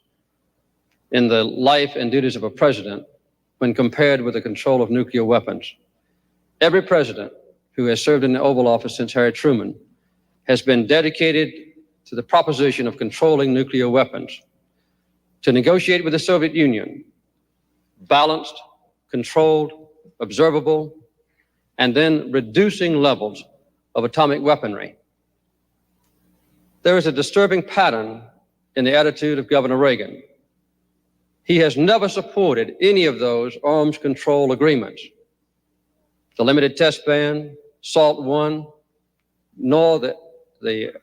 in the life and duties of a president when compared with the control of nuclear weapons. Every president who has served in the Oval Office since Harry Truman has been dedicated to the proposition of controlling nuclear weapons, to negotiate with the Soviet Union, balanced, controlled, observable, and then reducing levels of atomic weaponry. There is a disturbing pattern in the attitude of Governor Reagan. He has never supported any of those arms control agreements. The limited test ban, SALT I, nor the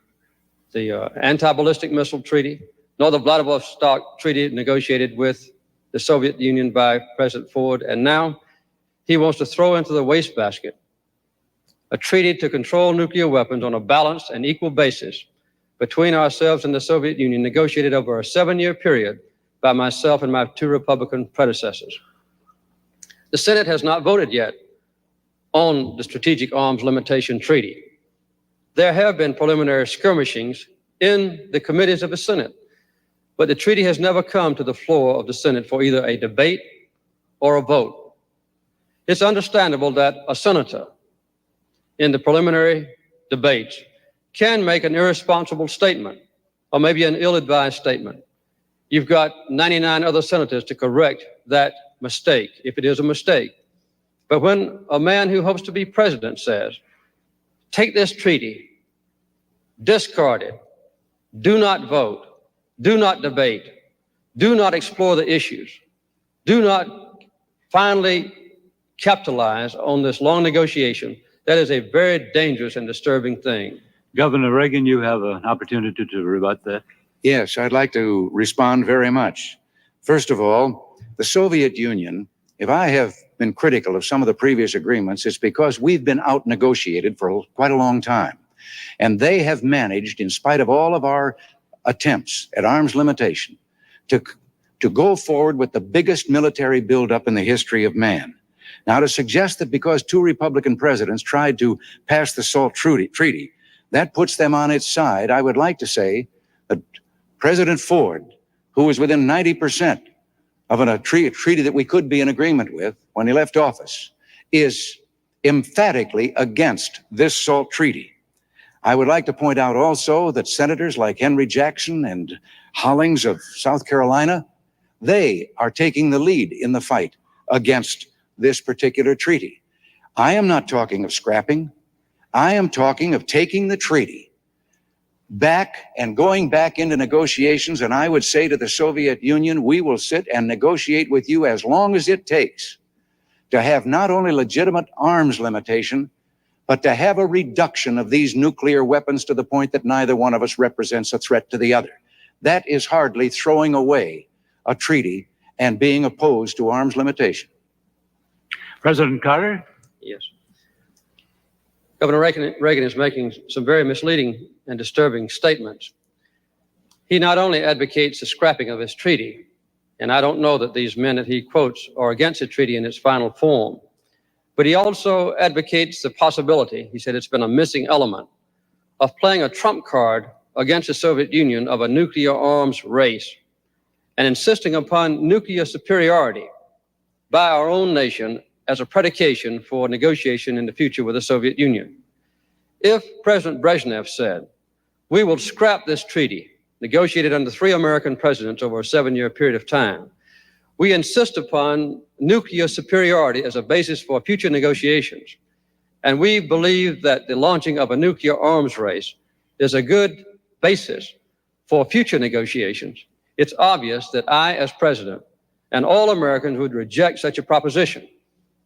anti-ballistic missile treaty, nor the Vladivostok treaty negotiated with the Soviet Union by President Ford, and now he wants to throw into the wastebasket a treaty to control nuclear weapons on a balanced and equal basis between ourselves and the Soviet Union, negotiated over a 7-year period by myself and my 2 Republican predecessors. The Senate has not voted yet on the Strategic Arms Limitation Treaty. There have been preliminary skirmishings in the committees of the Senate, but the treaty has never come to the floor of the Senate for either a debate or a vote. It's understandable that a senator in the preliminary debates can make an irresponsible statement or maybe an ill-advised statement. You've got 99 other senators to correct that mistake, if it is a mistake. But when a man who hopes to be president says, take this treaty, discard it, do not vote, do not debate, do not explore the issues, do not finally capitalize on this long negotiation, that is a very dangerous and disturbing thing. Governor Reagan, you have an opportunity to rebut that. Yes, I'd like to respond very much. First of all, the Soviet Union, if I have been critical of some of the previous agreements, it's because we've been out-negotiated for quite a long time. And they have managed, in spite of all of our attempts at arms limitation, to go forward with the biggest military buildup in the history of man. Now, to suggest that because 2 Republican presidents tried to pass the SALT treaty, that puts them on its side, I would like to say that President Ford, who was within 90% of a treaty that we could be in agreement with when he left office, is emphatically against this SALT treaty. I would like to point out also that senators like Henry Jackson and Hollings of South Carolina, they are taking the lead in the fight against this particular treaty. I am not talking of scrapping. I am talking of taking the treaty back and going back into negotiations. And I would say to the Soviet Union, we will sit and negotiate with you as long as it takes to have not only legitimate arms limitation, but to have a reduction of these nuclear weapons to the point that neither one of us represents a threat to the other. That is hardly throwing away a treaty and being opposed to arms limitation. President Carter? Yes. Governor Reagan is making some very misleading and disturbing statements. He not only advocates the scrapping of his treaty, and I don't know that these men that he quotes are against the treaty in its final form, but he also advocates the possibility, he said it's been a missing element, of playing a trump card against the Soviet Union of a nuclear arms race and insisting upon nuclear superiority by our own nation as a predication for negotiation in the future with the Soviet Union. If President Brezhnev said, we will scrap this treaty, negotiated under 3 American presidents over a 7-year period of time, we insist upon nuclear superiority as a basis for future negotiations, and we believe that the launching of a nuclear arms race is a good basis for future negotiations, it's obvious that I, as president, and all Americans would reject such a proposition.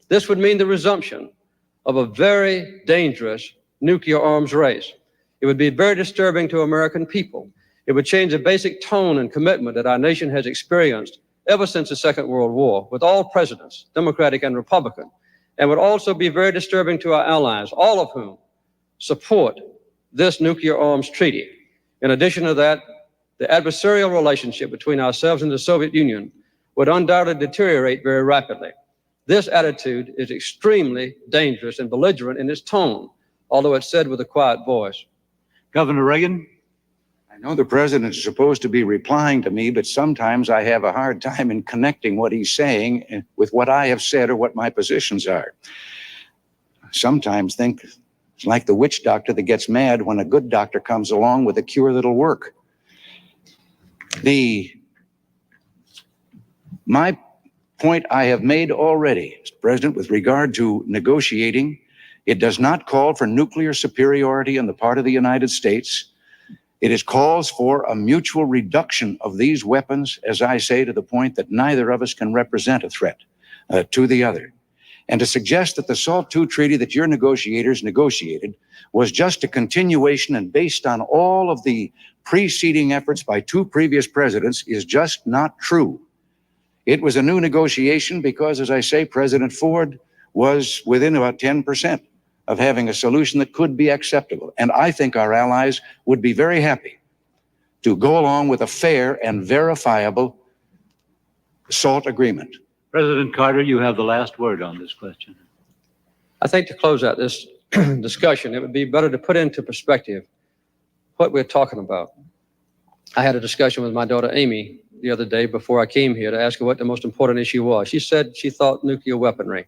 This would mean the resumption of a very dangerous nuclear arms race. It would be very disturbing to American people. It would change the basic tone and commitment that our nation has experienced ever since the Second World War, with all presidents, Democratic and Republican, and would also be very disturbing to our allies, all of whom support this nuclear arms treaty. In addition to that, the adversarial relationship between ourselves and the Soviet Union would undoubtedly deteriorate very rapidly. This attitude is extremely dangerous and belligerent in its tone, although it's said with a quiet voice. Governor Reagan? I know the president is supposed to be replying to me, but sometimes I have a hard time in connecting what he's saying with what I have said or what my positions are. I sometimes think it's like the witch doctor that gets mad when a good doctor comes along with a cure that'll work. My point I have made already, Mr. President, with regard to negotiating, it does not call for nuclear superiority on the part of the United States. It calls for a mutual reduction of these weapons, as I say, to the point that neither of us can represent a threat to the other. And to suggest that the SALT II treaty that your negotiators negotiated was just a continuation and based on all of the preceding efforts by 2 previous presidents is just not true. It was a new negotiation because, as I say, President Ford was within about 10% of having a solution that could be acceptable. And I think our allies would be very happy to go along with a fair and verifiable SALT agreement. President Carter, you have the last word on this question. I think to close out this discussion, it would be better to put into perspective what we're talking about. I had a discussion with my daughter Amy the other day before I came here to ask her what the most important issue was. She said she thought nuclear weaponry.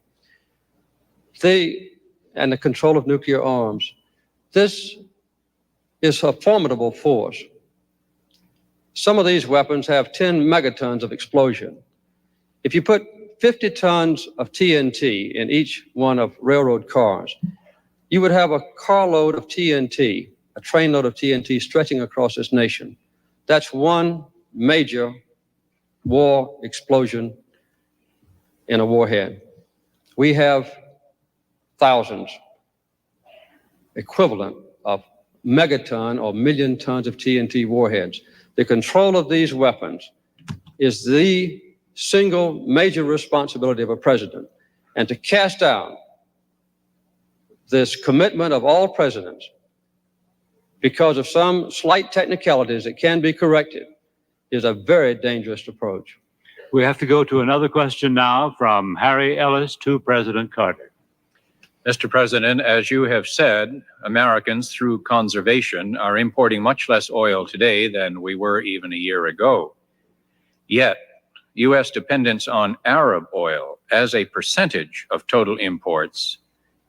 And the control of nuclear arms. This is a formidable force. Some of these weapons have 10 megatons of explosion. If you put 50 tons of TNT in each one of railroad cars, you would have a carload of TNT, a trainload of TNT stretching across this nation. That's one major war explosion in a warhead. We have thousands, equivalent of megaton or million tons of TNT warheads. The control of these weapons is the single major responsibility of a president. And to cast down this commitment of all presidents because of some slight technicalities that can be corrected is a very dangerous approach. We have to go to another question now from Harry Ellis to President Carter. Mr. President, as you have said, Americans, through conservation, are importing much less oil today than we were even a year ago. Yet, U.S. dependence on Arab oil as a percentage of total imports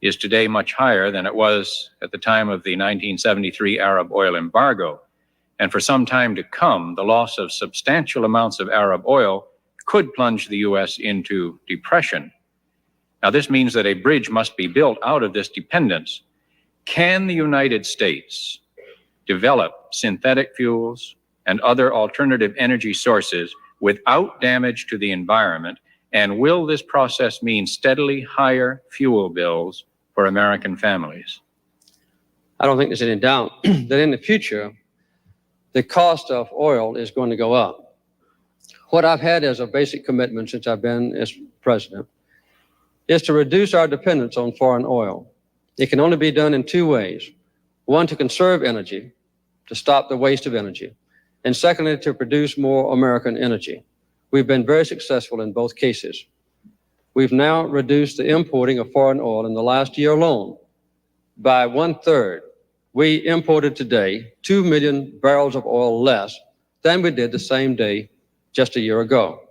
is today much higher than it was at the time of the 1973 Arab oil embargo. And for some time to come, the loss of substantial amounts of Arab oil could plunge the U.S. into depression. Now, this means that a bridge must be built out of this dependence. Can the United States develop synthetic fuels and other alternative energy sources without damage to the environment? And will this process mean steadily higher fuel bills for American families? I don't think there's any doubt that in the future, the cost of oil is going to go up. What I've had as a basic commitment since I've been as president is to reduce our dependence on foreign oil. It can only be done in two ways. One, to conserve energy, to stop the waste of energy. And secondly, to produce more American energy. We've been very successful in both cases. We've now reduced the importing of foreign oil in the last year alone by 1/3. We imported today 2 million barrels of oil less than we did the same day just a year ago.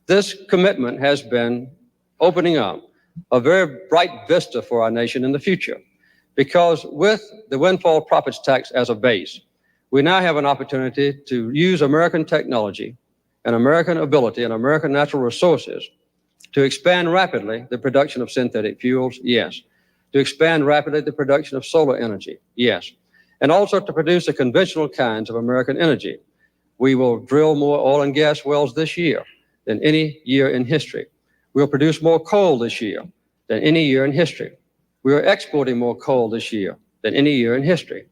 This commitment has been opening up a very bright vista for our nation in the future, because with the windfall profits tax as a base, we now have an opportunity to use American technology and American ability and American natural resources to expand rapidly the production of synthetic fuels, yes. To expand rapidly the production of solar energy, yes. And also to produce the conventional kinds of American energy. We will drill more oil and gas wells this year than any year in history. We'll produce more coal this year than any year in history. We are exporting more coal this year than any year in history.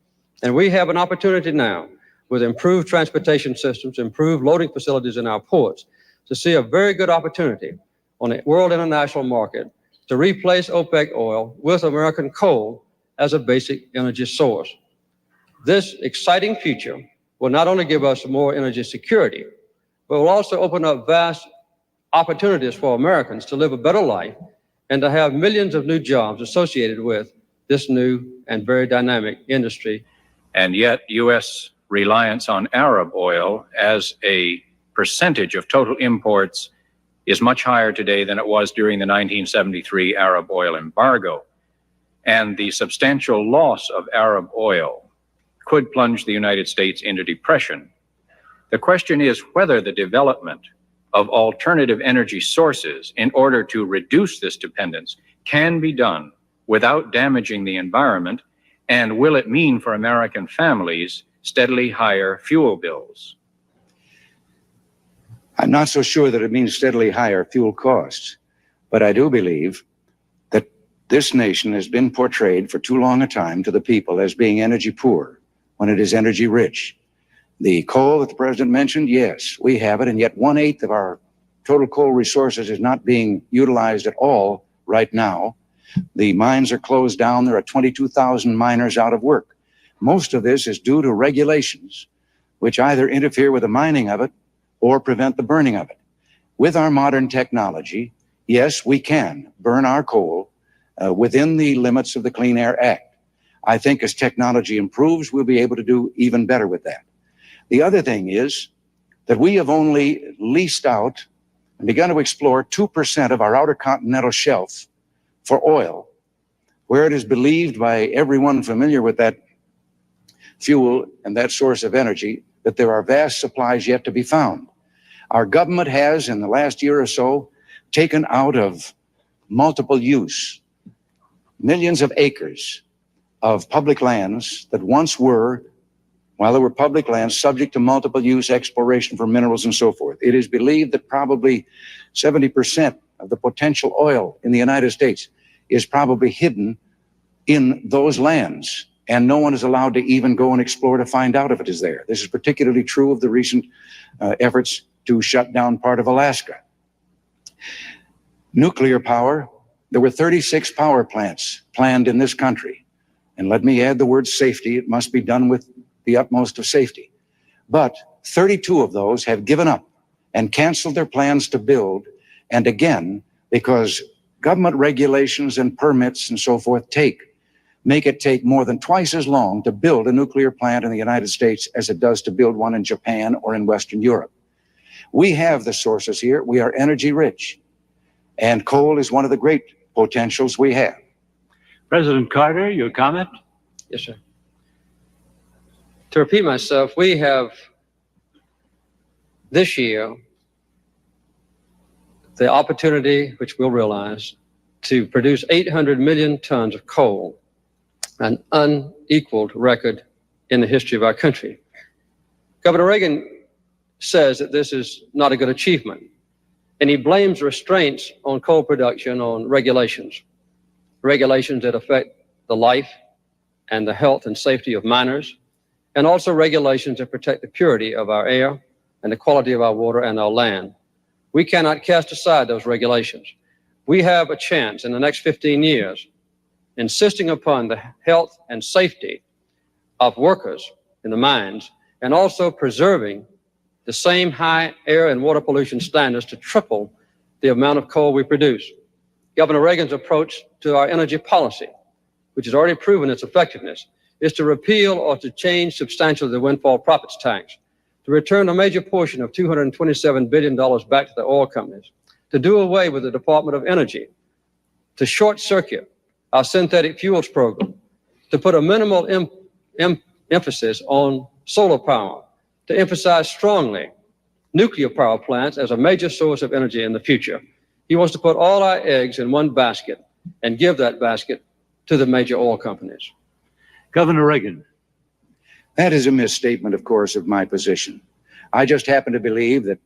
And we have an opportunity now, with improved transportation systems, improved loading facilities in our ports, to see a very good opportunity on the world international market to replace OPEC oil with American coal as a basic energy source. This exciting future will not only give us more energy security, but will also open up vast opportunities for Americans to live a better life and to have millions of new jobs associated with this new and very dynamic industry. And yet, U.S. reliance on Arab oil as a percentage of total imports is much higher today than it was during the 1973 Arab oil embargo. And the substantial loss of Arab oil could plunge the United States into depression. The question is whether the development of alternative energy sources in order to reduce this dependence can be done without damaging the environment, and will it mean for American families steadily higher fuel bills? I'm not so sure that it means steadily higher fuel costs, but I do believe that this nation has been portrayed for too long a time to the people as being energy poor when it is energy rich. The coal that the president mentioned, yes, we have it, and yet 1/8 of our total coal resources is not being utilized at all right now. The mines are closed down. There are 22,000 miners out of work. Most of this is due to regulations which either interfere with the mining of it or prevent the burning of it. With our modern technology, yes, we can burn our coal within the limits of the Clean Air Act. I think as technology improves, we'll be able to do even better with that. The other thing is that we have only leased out and begun to explore 2% of our outer continental shelf for oil, where it is believed by everyone familiar with that fuel and that source of energy that there are vast supplies yet to be found. Our government has, in the last year or so, taken out of multiple use millions of acres of public lands that once were, while they were public lands, subject to multiple use exploration for minerals and so forth. It is believed that probably 70% of the potential oil in the United States is probably hidden in those lands, and no one is allowed to even go and explore to find out if it is there. This is particularly true of the recent efforts to shut down part of Alaska. Nuclear power, there were 36 power plants planned in this country. And let me add the word safety. It must be done with the utmost of safety. But 32 of those have given up and canceled their plans to build. And again, because government regulations and permits and so forth make it take more than twice as long to build a nuclear plant in the United States as it does to build one in Japan or in Western Europe. We have the sources here. We are energy rich. And coal is one of the great potentials we have. President Carter, your comment? Yes, sir. To repeat myself, we have this year the opportunity, which we'll realize, to produce 800 million tons of coal, an unequaled record in the history of our country. Governor Reagan says that this is not a good achievement, and he blames restraints on coal production on regulations that affect the life and the health and safety of miners, and also regulations that protect the purity of our air and the quality of our water and our land. We cannot cast aside those regulations. We have a chance in the next 15 years, insisting upon the health and safety of workers in the mines, and also preserving the same high air and water pollution standards to triple the amount of coal we produce. Governor Reagan's approach to our energy policy, which has already proven its effectiveness, is to repeal or to change substantially the windfall profits tax, to return a major portion of $227 billion back to the oil companies, to do away with the Department of Energy, to short circuit our synthetic fuels program, to put a minimal emphasis on solar power, to emphasize strongly nuclear power plants as a major source of energy in the future. He wants to put all our eggs in one basket and give that basket to the major oil companies. Governor Reagan. That is a misstatement, of course, of my position. I just happen to believe that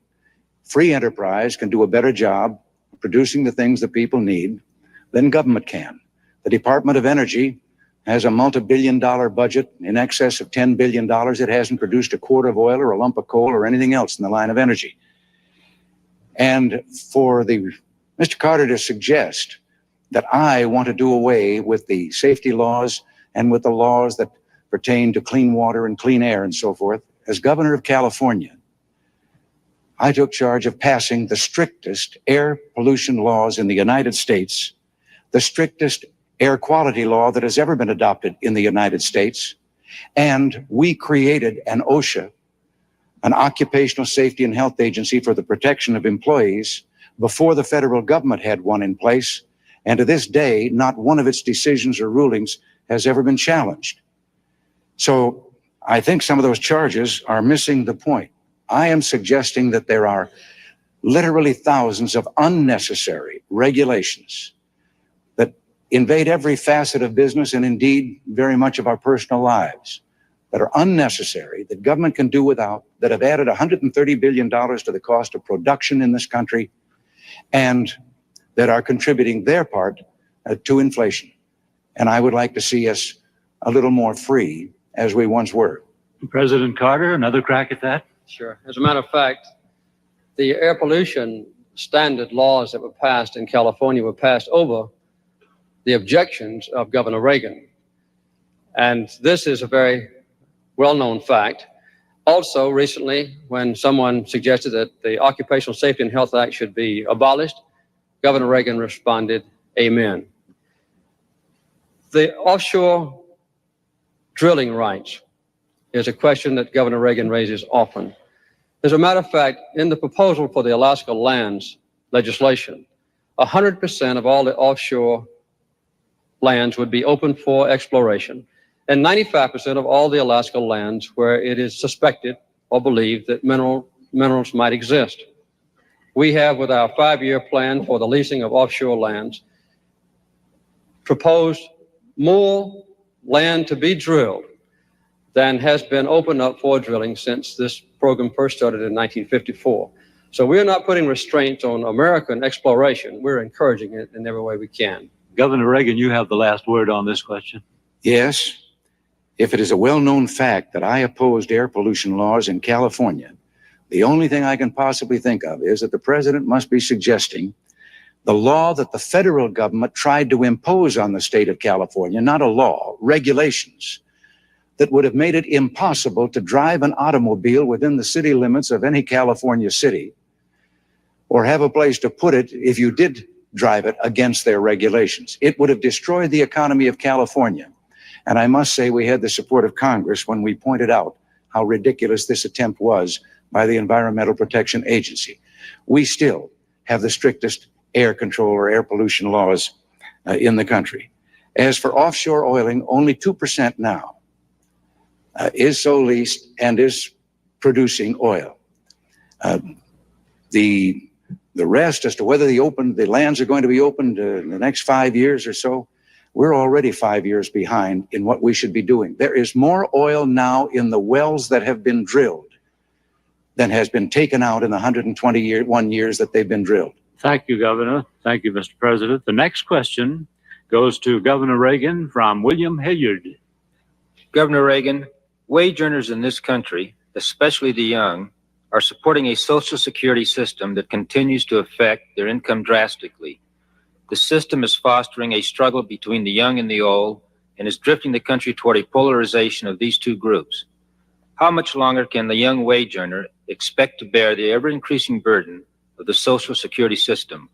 free enterprise can do a better job of producing the things that people need than government can. The Department of Energy has a multi-billion-dollar budget in excess of $10 billion. It hasn't produced a quart of oil or a lump of coal or anything else in the line of energy. And for Mr. Carter to suggest that I want to do away with the safety laws and with the laws that pertain to clean water and clean air and so forth, as governor of California, I took charge of passing the strictest air pollution laws in the United States, the strictest air quality law that has ever been adopted in the United States. And we created an OSHA, an Occupational Safety and Health Agency for the protection of employees, before the federal government had one in place. And to this day, not one of its decisions or rulings has ever been challenged. So I think some of those charges are missing the point. I am suggesting that there are literally thousands of unnecessary regulations that invade every facet of business and indeed very much of our personal lives, that are unnecessary, that government can do without, that have added $130 billion to the cost of production in this country, and that are contributing their part to inflation. And I would like to see us a little more free as we once were. President Carter, another crack at that? Sure. As a matter of fact, the air pollution standard laws that were passed in California were passed over the objections of Governor Reagan. And this is a very well-known fact. Also, recently, when someone suggested that the Occupational Safety and Health Act should be abolished, Governor Reagan responded, "Amen." The offshore drilling rights is a question that Governor Reagan raises often. As a matter of fact, in the proposal for the Alaska lands legislation, 100% of all the offshore lands would be open for exploration, and 95% of all the Alaska lands where it is suspected or believed that minerals might exist. We have, with our 5-year plan for the leasing of offshore lands, proposed more land to be drilled than has been opened up for drilling since this program first started in 1954. So we're not putting restraints on American exploration. We're encouraging it in every way we can. Governor Reagan, you have the last word on this question. Yes, if it is a well-known fact that I opposed air pollution laws in California, the only thing I can possibly think of is that the president must be suggesting the law that the federal government tried to impose on the state of California, not a law, regulations, that would have made it impossible to drive an automobile within the city limits of any California city, or have a place to put it if you did drive it against their regulations. It would have destroyed the economy of California. And I must say we had the support of Congress when we pointed out how ridiculous this attempt was by the Environmental Protection Agency. We still have the strictest air control or air pollution laws in the country. As for offshore oiling, only 2% now is so leased and is producing oil. The rest, as to whether the lands are going to be opened in the next 5 years or so, we're already 5 years behind in what we should be doing. There is more oil now in the wells that have been drilled than has been taken out in the 121 years that they've been drilled. Thank you, Governor. Thank you, Mr. President. The next question goes to Governor Reagan from William Hilliard. Governor Reagan, wage earners in this country, especially the young, are supporting a Social Security system that continues to affect their income drastically. The system is fostering a struggle between the young and the old and is drifting the country toward a polarization of these two groups. How much longer can the young wage earner expect to bear the ever-increasing burden of the Social Security system?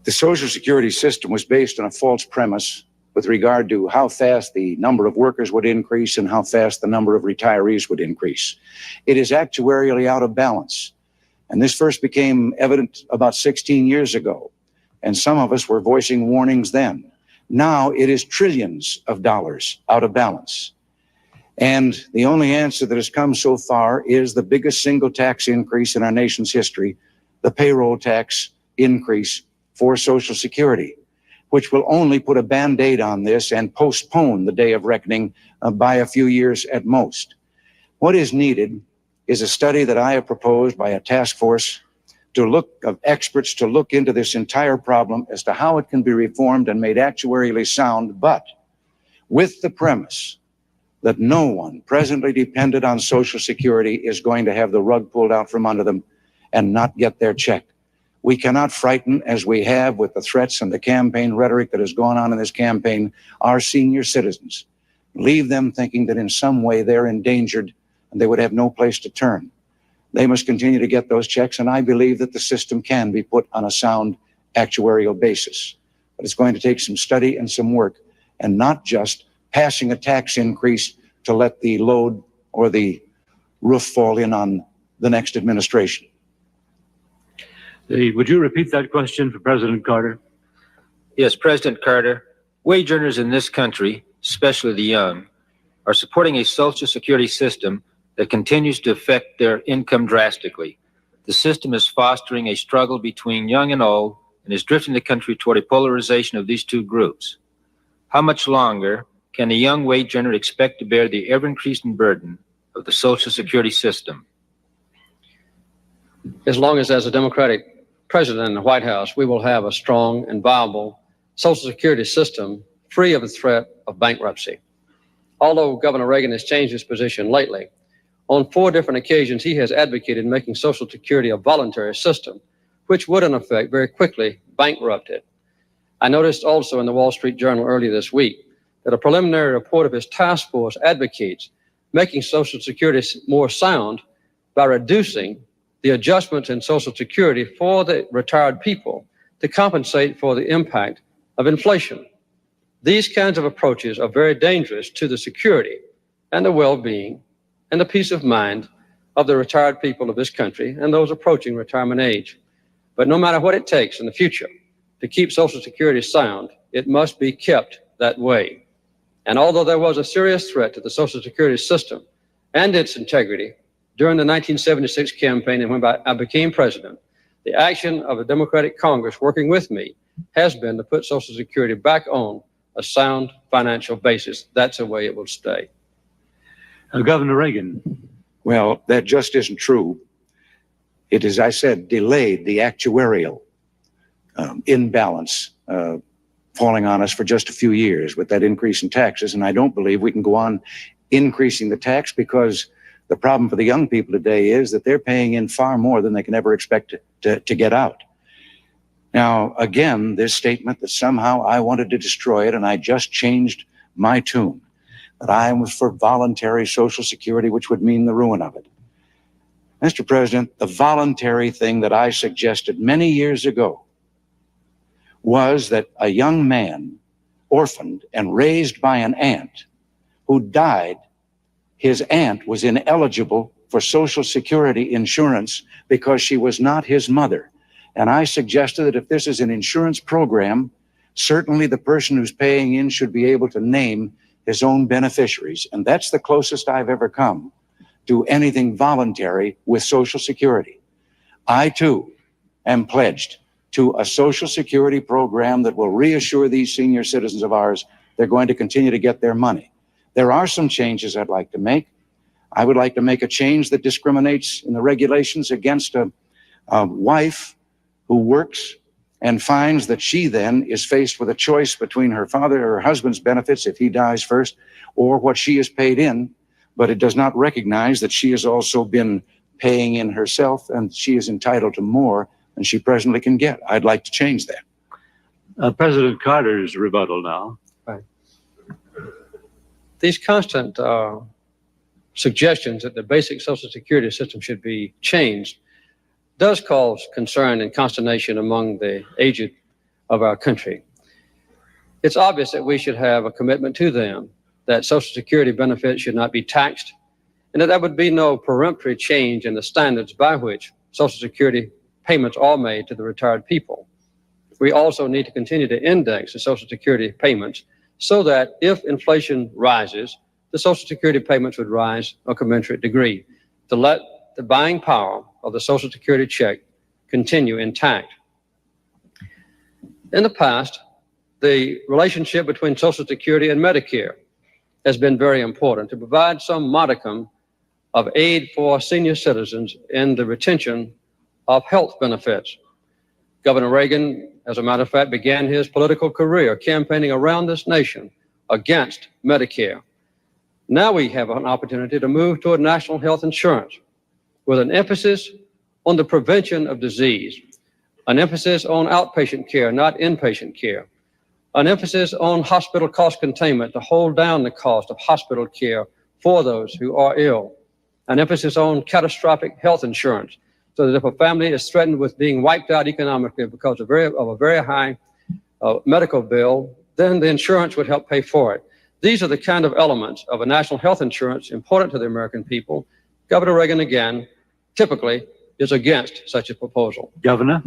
The Social Security system was based on a false premise with regard to how fast the number of workers would increase and how fast the number of retirees would increase. It is actuarially out of balance. And this first became evident about 16 years ago. And some of us were voicing warnings then. Now it is trillions of dollars out of balance. And the only answer that has come so far is the biggest single tax increase in our nation's history, the payroll tax increase for Social Security, which will only put a Band-Aid on this and postpone the day of reckoning by a few years at most. What is needed is a study that I have proposed by a task force of experts to look into this entire problem as to how it can be reformed and made actuarially sound, but with the premise that no one presently dependent on Social Security is going to have the rug pulled out from under them and not get their check. We cannot frighten, as we have with the threats and the campaign rhetoric that has gone on in this campaign, our senior citizens. Leave them thinking that in some way they're endangered and they would have no place to turn. They must continue to get those checks, and I believe that the system can be put on a sound actuarial basis. But it's going to take some study and some work, and not just passing a tax increase to let the load or the roof fall in on the next administration. Would you repeat that question for President Carter? Yes, President Carter, wage earners in this country, especially the young, are supporting a Social Security system that continues to affect their income drastically. The system is fostering a struggle between young and old and is drifting the country toward a polarization of these two groups. How much longer can a young wage earner expect to bear the ever-increasing burden of the Social Security system? As long as there's a Democratic president in the White House, we will have a strong and viable Social Security system free of the threat of bankruptcy. Although Governor Reagan has changed his position lately, on 4 different occasions he has advocated making Social Security a voluntary system which would in effect very quickly bankrupt it. I noticed also in the Wall Street Journal earlier this week that a preliminary report of his task force advocates making Social Security more sound by reducing the adjustments in Social Security for the retired people to compensate for the impact of inflation. These kinds of approaches are very dangerous to the security and the well-being and the peace of mind of the retired people of this country and those approaching retirement age. But no matter what it takes in the future to keep Social Security sound, it must be kept that way. And although there was a serious threat to the Social Security system and its integrity during the 1976 campaign and when I became president, the action of a Democratic Congress working with me has been to put Social Security back on a sound financial basis. That's the way it will stay. Governor Reagan. Well, that just isn't true. It, as I said, delayed the actuarial imbalance falling on us for just a few years with that increase in taxes. And I don't believe we can go on increasing the tax, because the problem for the young people today is that they're paying in far more than they can ever expect to get out. Now, again, this statement that somehow I wanted to destroy it and I just changed my tune, that I was for voluntary Social Security, which would mean the ruin of it. Mr. President, the voluntary thing that I suggested many years ago was that a young man, orphaned and raised by an aunt who died, his aunt was ineligible for Social Security insurance because she was not his mother. And I suggested that if this is an insurance program, certainly the person who's paying in should be able to name his own beneficiaries. And that's the closest I've ever come to anything voluntary with Social Security. I, too, am pledged to a Social Security program that will reassure these senior citizens of ours they're going to continue to get their money. There are some changes I'd like to make. I would like to make a change that discriminates in the regulations against a wife who works and finds that she then is faced with a choice between her father or her husband's benefits if he dies first, or what she has paid in, but it does not recognize that she has also been paying in herself and she is entitled to more than she presently can get. I'd like to change that. President Carter's rebuttal now. Right. These constant suggestions that the basic Social Security system should be changed does cause concern and consternation among the aged of our country. It's obvious that we should have a commitment to them, that Social Security benefits should not be taxed, and that there would be no peremptory change in the standards by which Social Security payments are made to the retired people. We also need to continue to index the Social Security payments so that if inflation rises, the Social Security payments would rise a commensurate degree, to let the buying power of the Social Security check continue intact. In the past, the relationship between Social Security and Medicare has been very important to provide some modicum of aid for senior citizens in the retention of health benefits. Governor Reagan, as a matter of fact, began his political career campaigning around this nation against Medicare. Now we have an opportunity to move toward national health insurance with an emphasis on the prevention of disease, an emphasis on outpatient care, not inpatient care, an emphasis on hospital cost containment to hold down the cost of hospital care for those who are ill, an emphasis on catastrophic health insurance, so that if a family is threatened with being wiped out economically because of a very high medical bill, then the insurance would help pay for it. These are the kind of elements of a national health insurance important to the American people. Governor Reagan, again, typically is against such a proposal. Governor?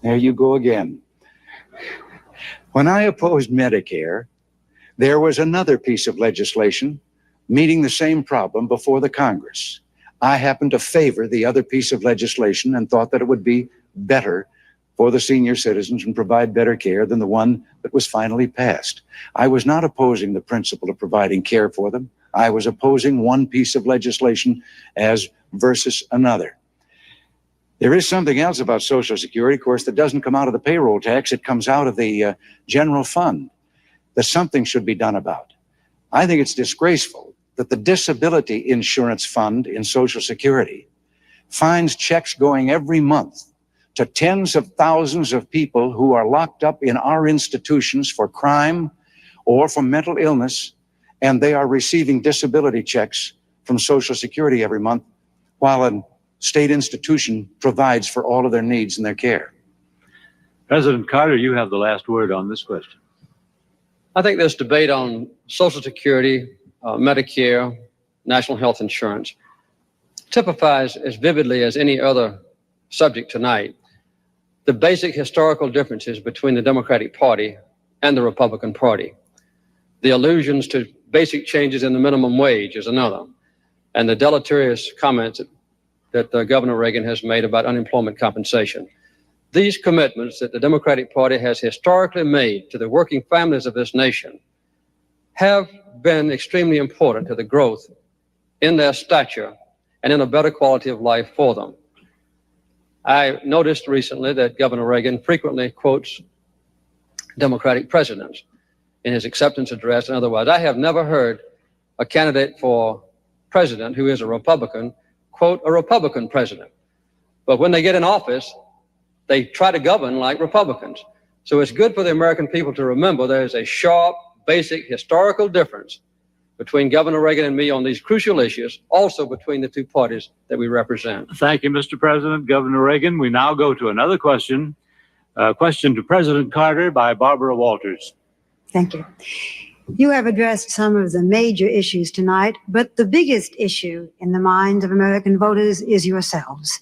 There you go again. When I opposed Medicare, there was another piece of legislation meeting the same problem before the Congress. I happened to favor the other piece of legislation and thought that it would be better for the senior citizens and provide better care than the one that was finally passed. I was not opposing the principle of providing care for them. I was opposing one piece of legislation as versus another. There is something else about Social Security, of course, that doesn't come out of the payroll tax. It comes out of the general fund, that something should be done about. I think it's disgraceful that the disability insurance fund in Social Security finds checks going every month to tens of thousands of people who are locked up in our institutions for crime or for mental illness, and they are receiving disability checks from Social Security every month while a state institution provides for all of their needs and their care. President Carter, you have the last word on this question. I think this debate on Social Security, Medicare, national health insurance typifies as vividly as any other subject tonight the basic historical differences between the Democratic Party and the Republican Party. The allusions to basic changes in the minimum wage is another, and the deleterious comments that Governor Reagan has made about unemployment compensation. These commitments that the Democratic Party has historically made to the working families of this nation have been extremely important to the growth in their stature and in a better quality of life for them. I noticed recently that Governor Reagan frequently quotes Democratic presidents in his acceptance address and otherwise. I have never heard a candidate for president who is a Republican quote a Republican president. But when they get in office, they try to govern like Republicans. So it's good for the American people to remember there is a sharp, basic, historical difference between Governor Reagan and me on these crucial issues, also between the two parties that we represent. Thank you, Mr. President. Governor Reagan, we now go to another question. A question to President Carter by Barbara Walters. Thank you. You have addressed some of the major issues tonight, but the biggest issue in the minds of American voters is yourselves,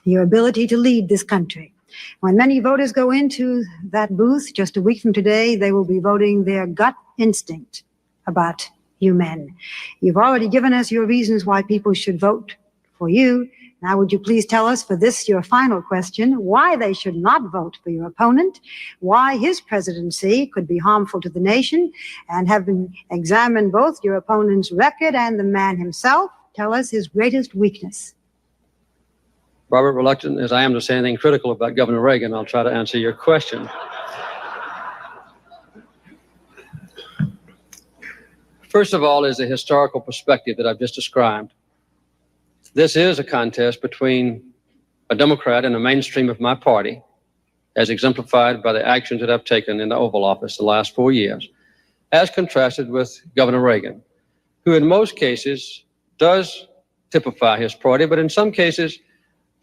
your ability to lead this country. When many voters go into that booth just a week from today, they will be voting their gut instinct about you men. You've already given us your reasons why people should vote for you. Now, would you please tell us for this, your final question, why they should not vote for your opponent, why his presidency could be harmful to the nation, and having examined both your opponent's record and the man himself, tell us his greatest weakness. Robert, reluctant as I am to say anything critical about Governor Reagan, I'll try to answer your question. First of all is the historical perspective that I've just described. This is a contest between a Democrat and the mainstream of my party, as exemplified by the actions that I've taken in the Oval Office the last 4 years, as contrasted with Governor Reagan, who in most cases does typify his party, but in some cases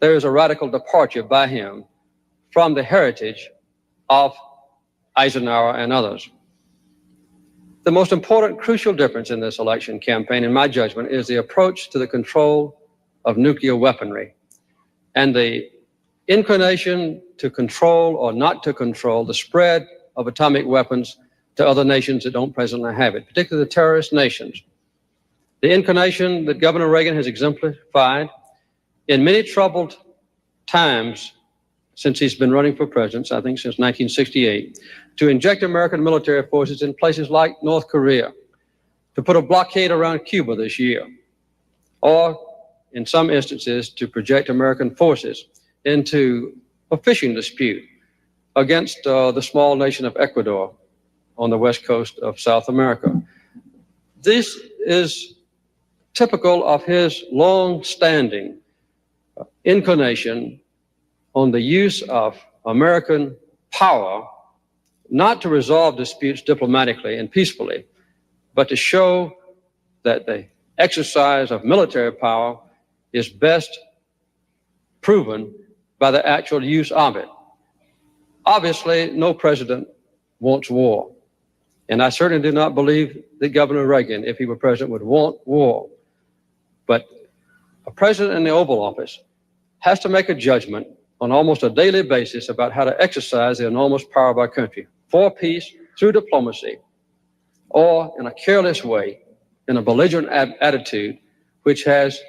there is a radical departure by him from the heritage of Eisenhower and others. The most important, crucial difference in this election campaign, in my judgment, is the approach to the control of nuclear weaponry and the inclination to control or not to control the spread of atomic weapons to other nations that don't presently have it, particularly the terrorist nations. The inclination that Governor Reagan has exemplified in many troubled times since he's been running for president, I think since 1968, to inject American military forces in places like North Korea, to put a blockade around Cuba this year, or in some instances to project American forces into a fishing dispute against the small nation of Ecuador on the west coast of South America. This is typical of his long-standing inclination on the use of American power, not to resolve disputes diplomatically and peacefully, but to show that the exercise of military power is best proven by the actual use of it. Obviously, no president wants war. And I certainly do not believe that Governor Reagan, if he were president, would want war. But a president in the Oval Office has to make a judgment on almost a daily basis about how to exercise the enormous power of our country for peace through diplomacy, or in a careless way, in a belligerent attitude, which has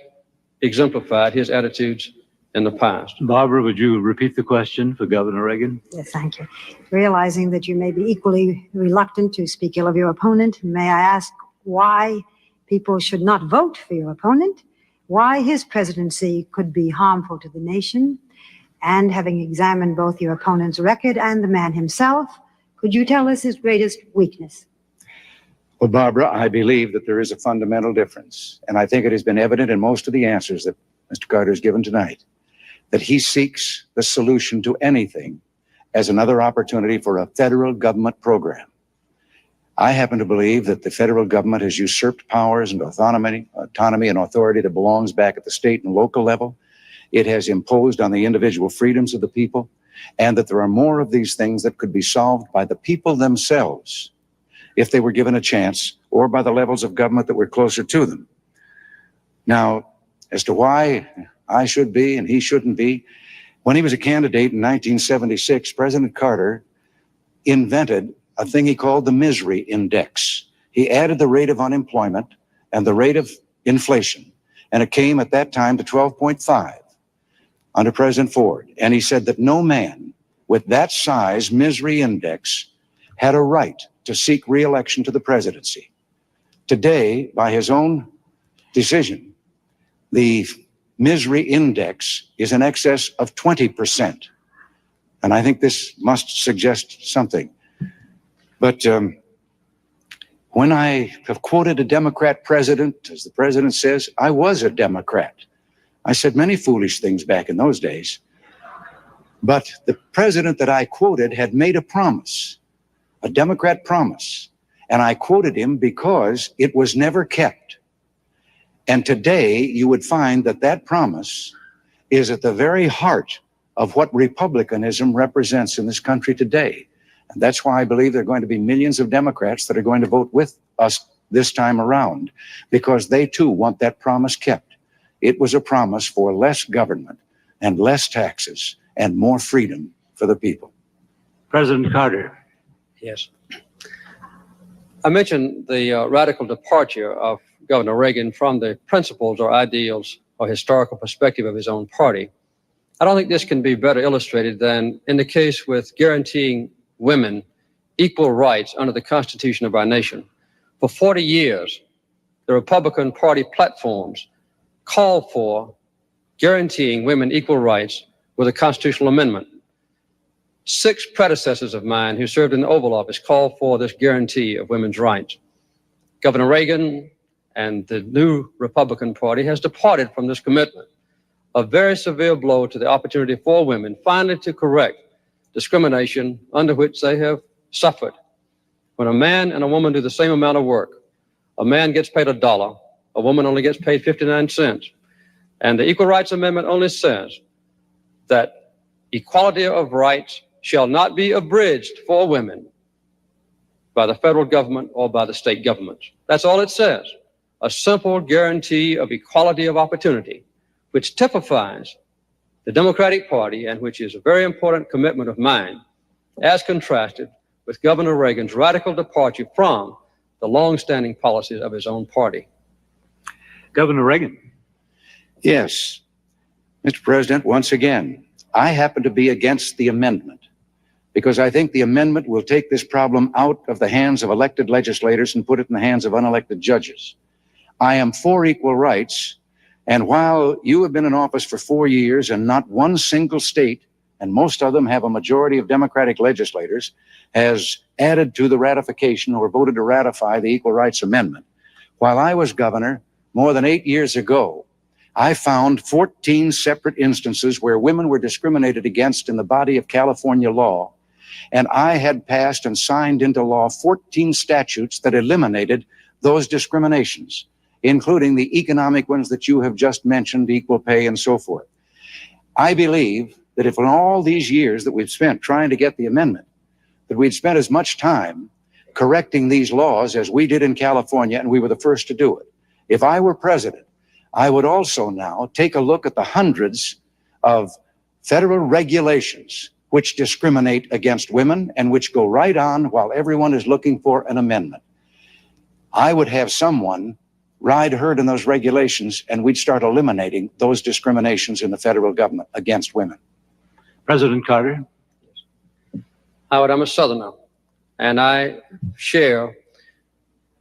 exemplified his attitudes in the past. Barbara, would you repeat the question for Governor Reagan? Yes, thank you. Realizing that you may be equally reluctant to speak ill of your opponent, may I ask why people should not vote for your opponent, why his presidency could be harmful to the nation, and having examined both your opponent's record and the man himself, could you tell us his greatest weakness? Well, Barbara, I believe that there is a fundamental difference, and I think it has been evident in most of the answers that Mr. Carter has given tonight, that he seeks the solution to anything as another opportunity for a federal government program. I happen to believe that the federal government has usurped powers and autonomy and authority that belongs back at the state and local level. It has imposed on the individual freedoms of the people, and that there are more of these things that could be solved by the people themselves if they were given a chance, or by the levels of government that were closer to them. Now, as to why I should be and he shouldn't be, when he was a candidate in 1976, President Carter invented a thing he called the misery index. He added the rate of unemployment and the rate of inflation, and it came at that time to 12.5 under President Ford. And he said that no man with that size misery index had a right to seek re-election to the presidency. Today, by his own decision, the misery index is in excess of 20%. And I think this must suggest something. But when I have quoted a Democrat president, as the president says, I was a Democrat. I said many foolish things back in those days. But the president that I quoted had made a promise, a Democrat promise. And I quoted him because it was never kept. And today you would find that that promise is at the very heart of what republicanism represents in this country today. And that's why I believe there are going to be millions of Democrats that are going to vote with us this time around, because they too want that promise kept. It was a promise for less government and less taxes and more freedom for the people. President Carter. Yes. I mentioned the radical departure of Governor Reagan from the principles or ideals or historical perspective of his own party. I don't think this can be better illustrated than in the case with guaranteeing women equal rights under the Constitution of our nation. For 40 years, the Republican Party platforms called for guaranteeing women equal rights with a constitutional amendment. 6 predecessors of mine who served in the Oval Office called for this guarantee of women's rights. Governor Reagan and the new Republican Party has departed from this commitment. A very severe blow to the opportunity for women finally to correct discrimination under which they have suffered. When a man and a woman do the same amount of work, a man gets paid $1, a woman only gets paid 59 cents. And the Equal Rights Amendment only says that equality of rights shall not be abridged for women by the federal government or by the state governments. That's all it says. A simple guarantee of equality of opportunity, which typifies the Democratic Party and which is a very important commitment of mine, as contrasted with Governor Reagan's radical departure from the long-standing policies of his own party. Governor Reagan. Yes, Mr. President, once again, I happen to be against the amendment because I think the amendment will take this problem out of the hands of elected legislators and put it in the hands of unelected judges. I am for equal rights, and while you have been in office for 4 years and not one single state, and most of them have a majority of Democratic legislators, has added to the ratification or voted to ratify the Equal Rights Amendment, while I was governor more than 8 years ago, I found 14 separate instances where women were discriminated against in the body of California law. And I had passed and signed into law 14 statutes that eliminated those discriminations, including the economic ones that you have just mentioned, equal pay and so forth. I believe that if in all these years that we've spent trying to get the amendment, that we'd spent as much time correcting these laws as we did in California, and we were the first to do it. If I were president, I would also now take a look at the hundreds of federal regulations which discriminate against women and which go right on while everyone is looking for an amendment. I would have someone ride herd in those regulations, and we'd start eliminating those discriminations in the federal government against women. President Carter. Howard, I'm a Southerner, and I share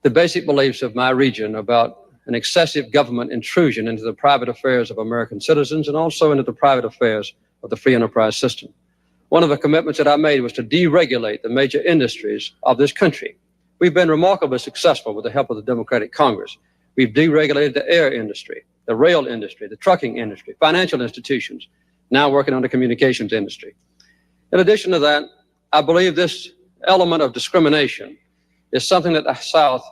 the basic beliefs of my region about an excessive government intrusion into the private affairs of American citizens and also into the private affairs of the free enterprise system. One of the commitments that I made was to deregulate the major industries of this country. We've been remarkably successful with the help of the Democratic Congress. We've deregulated the air industry. the rail industry, the trucking industry, financial institutions, now working on the communications industry. In addition to that, I believe this element of discrimination is something that the South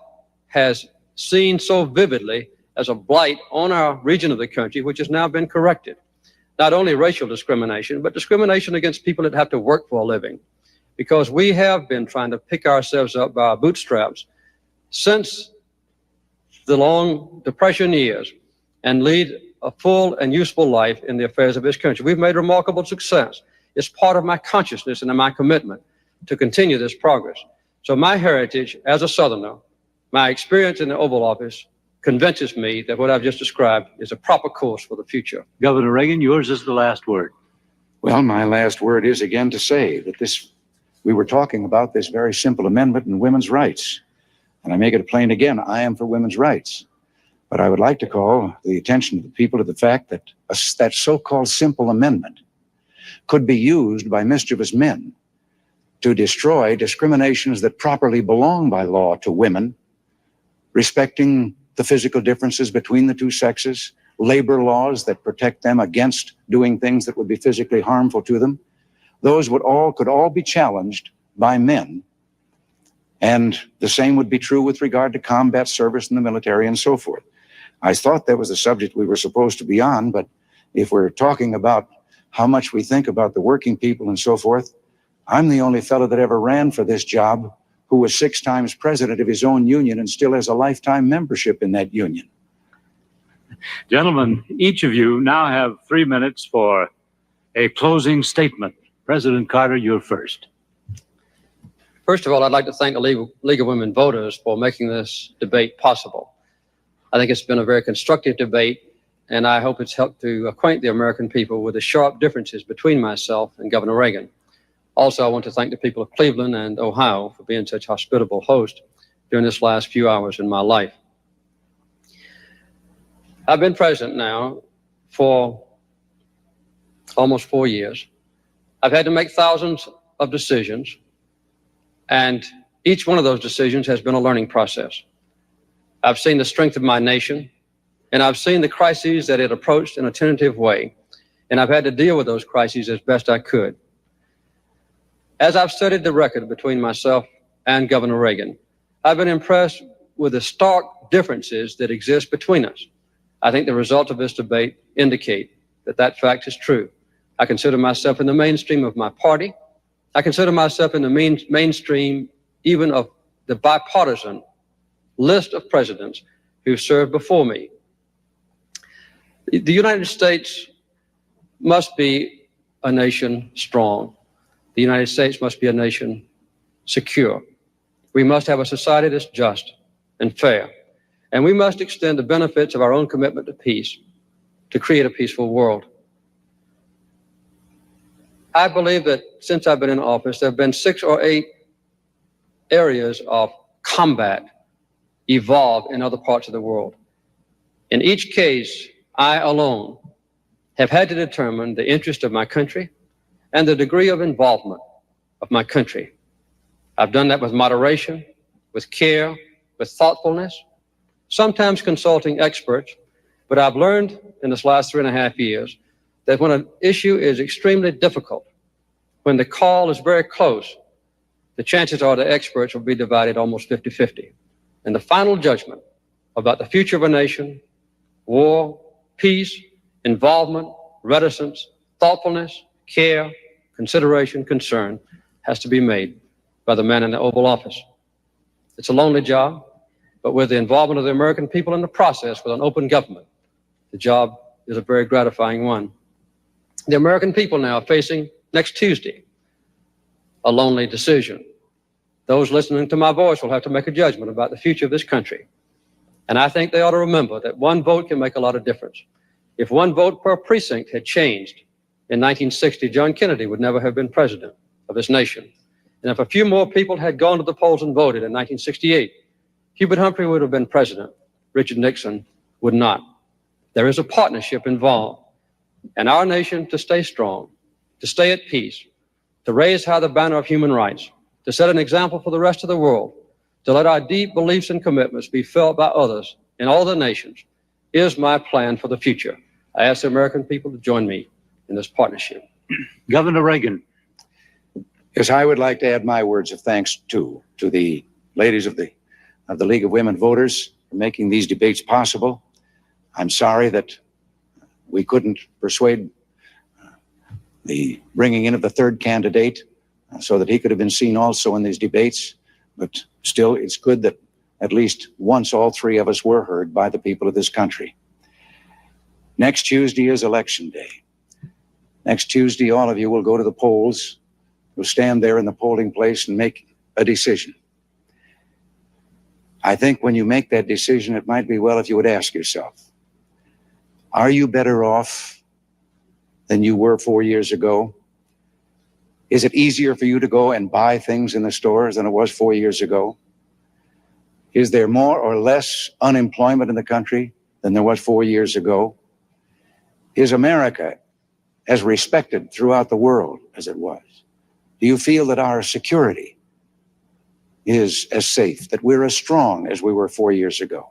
has seen so vividly as a blight on our region of the country, which has now been corrected. Not only racial discrimination, but discrimination against people that have to work for a living, because we have been trying to pick ourselves up by our bootstraps since the long Depression years and lead a full and useful life in the affairs of this country. We've made remarkable success. It's part of my consciousness and my commitment to continue this progress. So my heritage as a Southerner, my experience in the Oval Office, convinces me that what I've just described is a proper course for the future. Governor Reagan, yours is the last word. Well, my last word is again to say that we were talking about this very simple amendment in women's rights. And I make it plain again, I am for women's rights. But I would like to call the attention of the people to the fact that that so-called simple amendment could be used by mischievous men to destroy discriminations that properly belong by law to women, respecting the physical differences between the two sexes, labor laws that protect them against doing things that would be physically harmful to them. Those could all be challenged by men. And the same would be true with regard to combat service in the military and so forth. I thought that was the subject we were supposed to be on, but if we're talking about how much we think about the working people and so forth, I'm the only fellow that ever ran for this job who was 6 times president of his own union and still has a lifetime membership in that union. Gentlemen, each of you now have 3 minutes for a closing statement. President Carter, you're first. First of all, I'd like to thank the League of Women Voters for making this debate possible. I think it's been a very constructive debate, and I hope it's helped to acquaint the American people with the sharp differences between myself and Governor Reagan. Also, I want to thank the people of Cleveland and Ohio for being such hospitable hosts during this last few hours in my life. I've been president now for almost 4 years. I've had to make thousands of decisions, and each one of those decisions has been a learning process. I've seen the strength of my nation, and I've seen the crises that it approached in a tentative way, and I've had to deal with those crises as best I could. As I've studied the record between myself and Governor Reagan, I've been impressed with the stark differences that exist between us. I think the results of this debate indicate that that fact is true. I consider myself in the mainstream of my party. I consider myself in the mainstream even of the bipartisan list of presidents who served before me. The United States must be a nation strong. The United States must be a nation secure. We must have a society that's just and fair. And we must extend the benefits of our own commitment to peace to create a peaceful world. I believe that since I've been in office, there have been 6 or 8 areas of combat evolved in other parts of the world. In each case, I alone have had to determine the interest of my country and the degree of involvement of my country. I've done that with moderation, with care, with thoughtfulness, sometimes consulting experts, but I've learned in this last 3.5 years that when an issue is extremely difficult, when the call is very close, the chances are the experts will be divided almost 50-50. And the final judgment about the future of a nation, war, peace, involvement, reticence, thoughtfulness, care, consideration, concern, has to be made by the man in the Oval Office. It's a lonely job, but with the involvement of the American people in the process, with an open government, the job is a very gratifying one. The American people now are facing, next Tuesday, a lonely decision. Those listening to my voice will have to make a judgment about the future of this country. And I think they ought to remember that one vote can make a lot of difference. If one vote per precinct had changed in 1960, John Kennedy would never have been president of this nation. And if a few more people had gone to the polls and voted in 1968, Hubert Humphrey would have been president. Richard Nixon would not. There is a partnership involved. And our nation to stay strong, to stay at peace, to raise high the banner of human rights, to set an example for the rest of the world, to let our deep beliefs and commitments be felt by others in all the nations, is my plan for the future. I ask the American people to join me in this partnership. Governor Reagan. Yes, I would like to add my words of thanks to the ladies of the League of Women Voters for making these debates possible. I'm sorry that we couldn't persuade the bringing in of the third candidate so that he could have been seen also in these debates. But still, it's good that at least once all three of us were heard by the people of this country. Next Tuesday is Election Day. Next Tuesday, all of you will go to the polls. You'll stand there in the polling place and make a decision. I think when you make that decision, it might be well if you would ask yourself, are you better off than you were 4 years ago? Is it easier for you to go and buy things in the stores than it was 4 years ago? Is there more or less unemployment in the country than there was 4 years ago? Is America as respected throughout the world as it was? Do you feel that our security is as safe, that we're as strong as we were 4 years ago?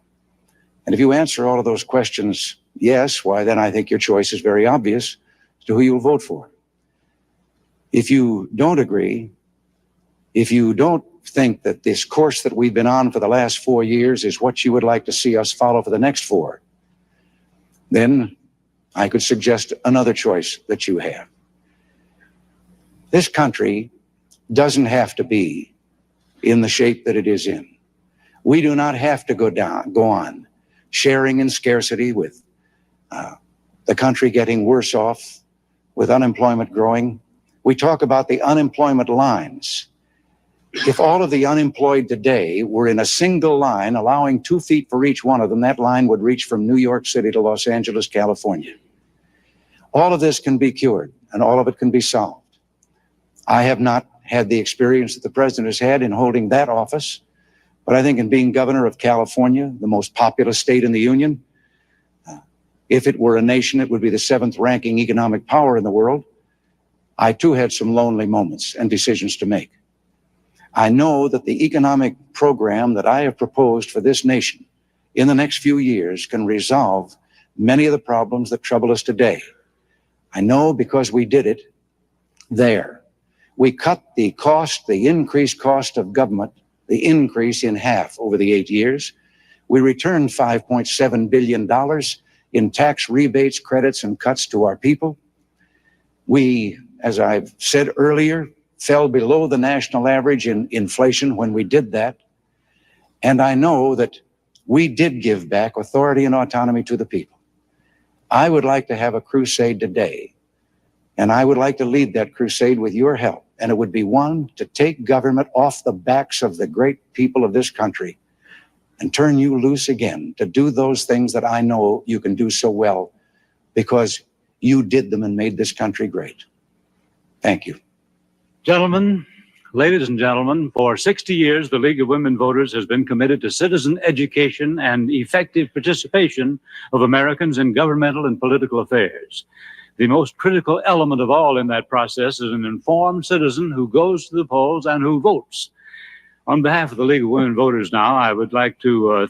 And if you answer all of those questions yes, why then I think your choice is very obvious as to who you'll vote for. If you don't agree, if you don't think that this course that we've been on for the last 4 years is what you would like to see us follow for the next 4, then I could suggest another choice that you have. This country doesn't have to be in the shape that it is in. We do not have to go on sharing in scarcity with the country getting worse off, with unemployment growing. We talk about the unemployment lines. If all of the unemployed today were in a single line, allowing 2 feet for each one of them, that line would reach from New York City to Los Angeles, California. All of this can be cured, and all of it can be solved. I have not had the experience that the president has had in holding that office, but I think in being governor of California, the most populous state in the union, if it were a nation, it would be the 7th ranking economic power in the world. I too had some lonely moments and decisions to make. I know that the economic program that I have proposed for this nation in the next few years can resolve many of the problems that trouble us today. I know because we did it there. We cut the cost, the increased cost of government, the increase in half over the 8 years. We returned $5.7 billion in tax rebates, credits, and cuts to our people. We, as I've said earlier, fell below the national average in inflation when we did that. And I know that we did give back authority and autonomy to the people. I would like to have a crusade today, and I would like to lead that crusade with your help. And it would be one to take government off the backs of the great people of this country and turn you loose again to do those things that I know you can do so well because you did them and made this country great. Thank you. Gentlemen, ladies and gentlemen, for 60 years, the League of Women Voters has been committed to citizen education and effective participation of Americans in governmental and political affairs. The most critical element of all in that process is an informed citizen who goes to the polls and who votes. On behalf of the League of Women Voters now, I would like to thank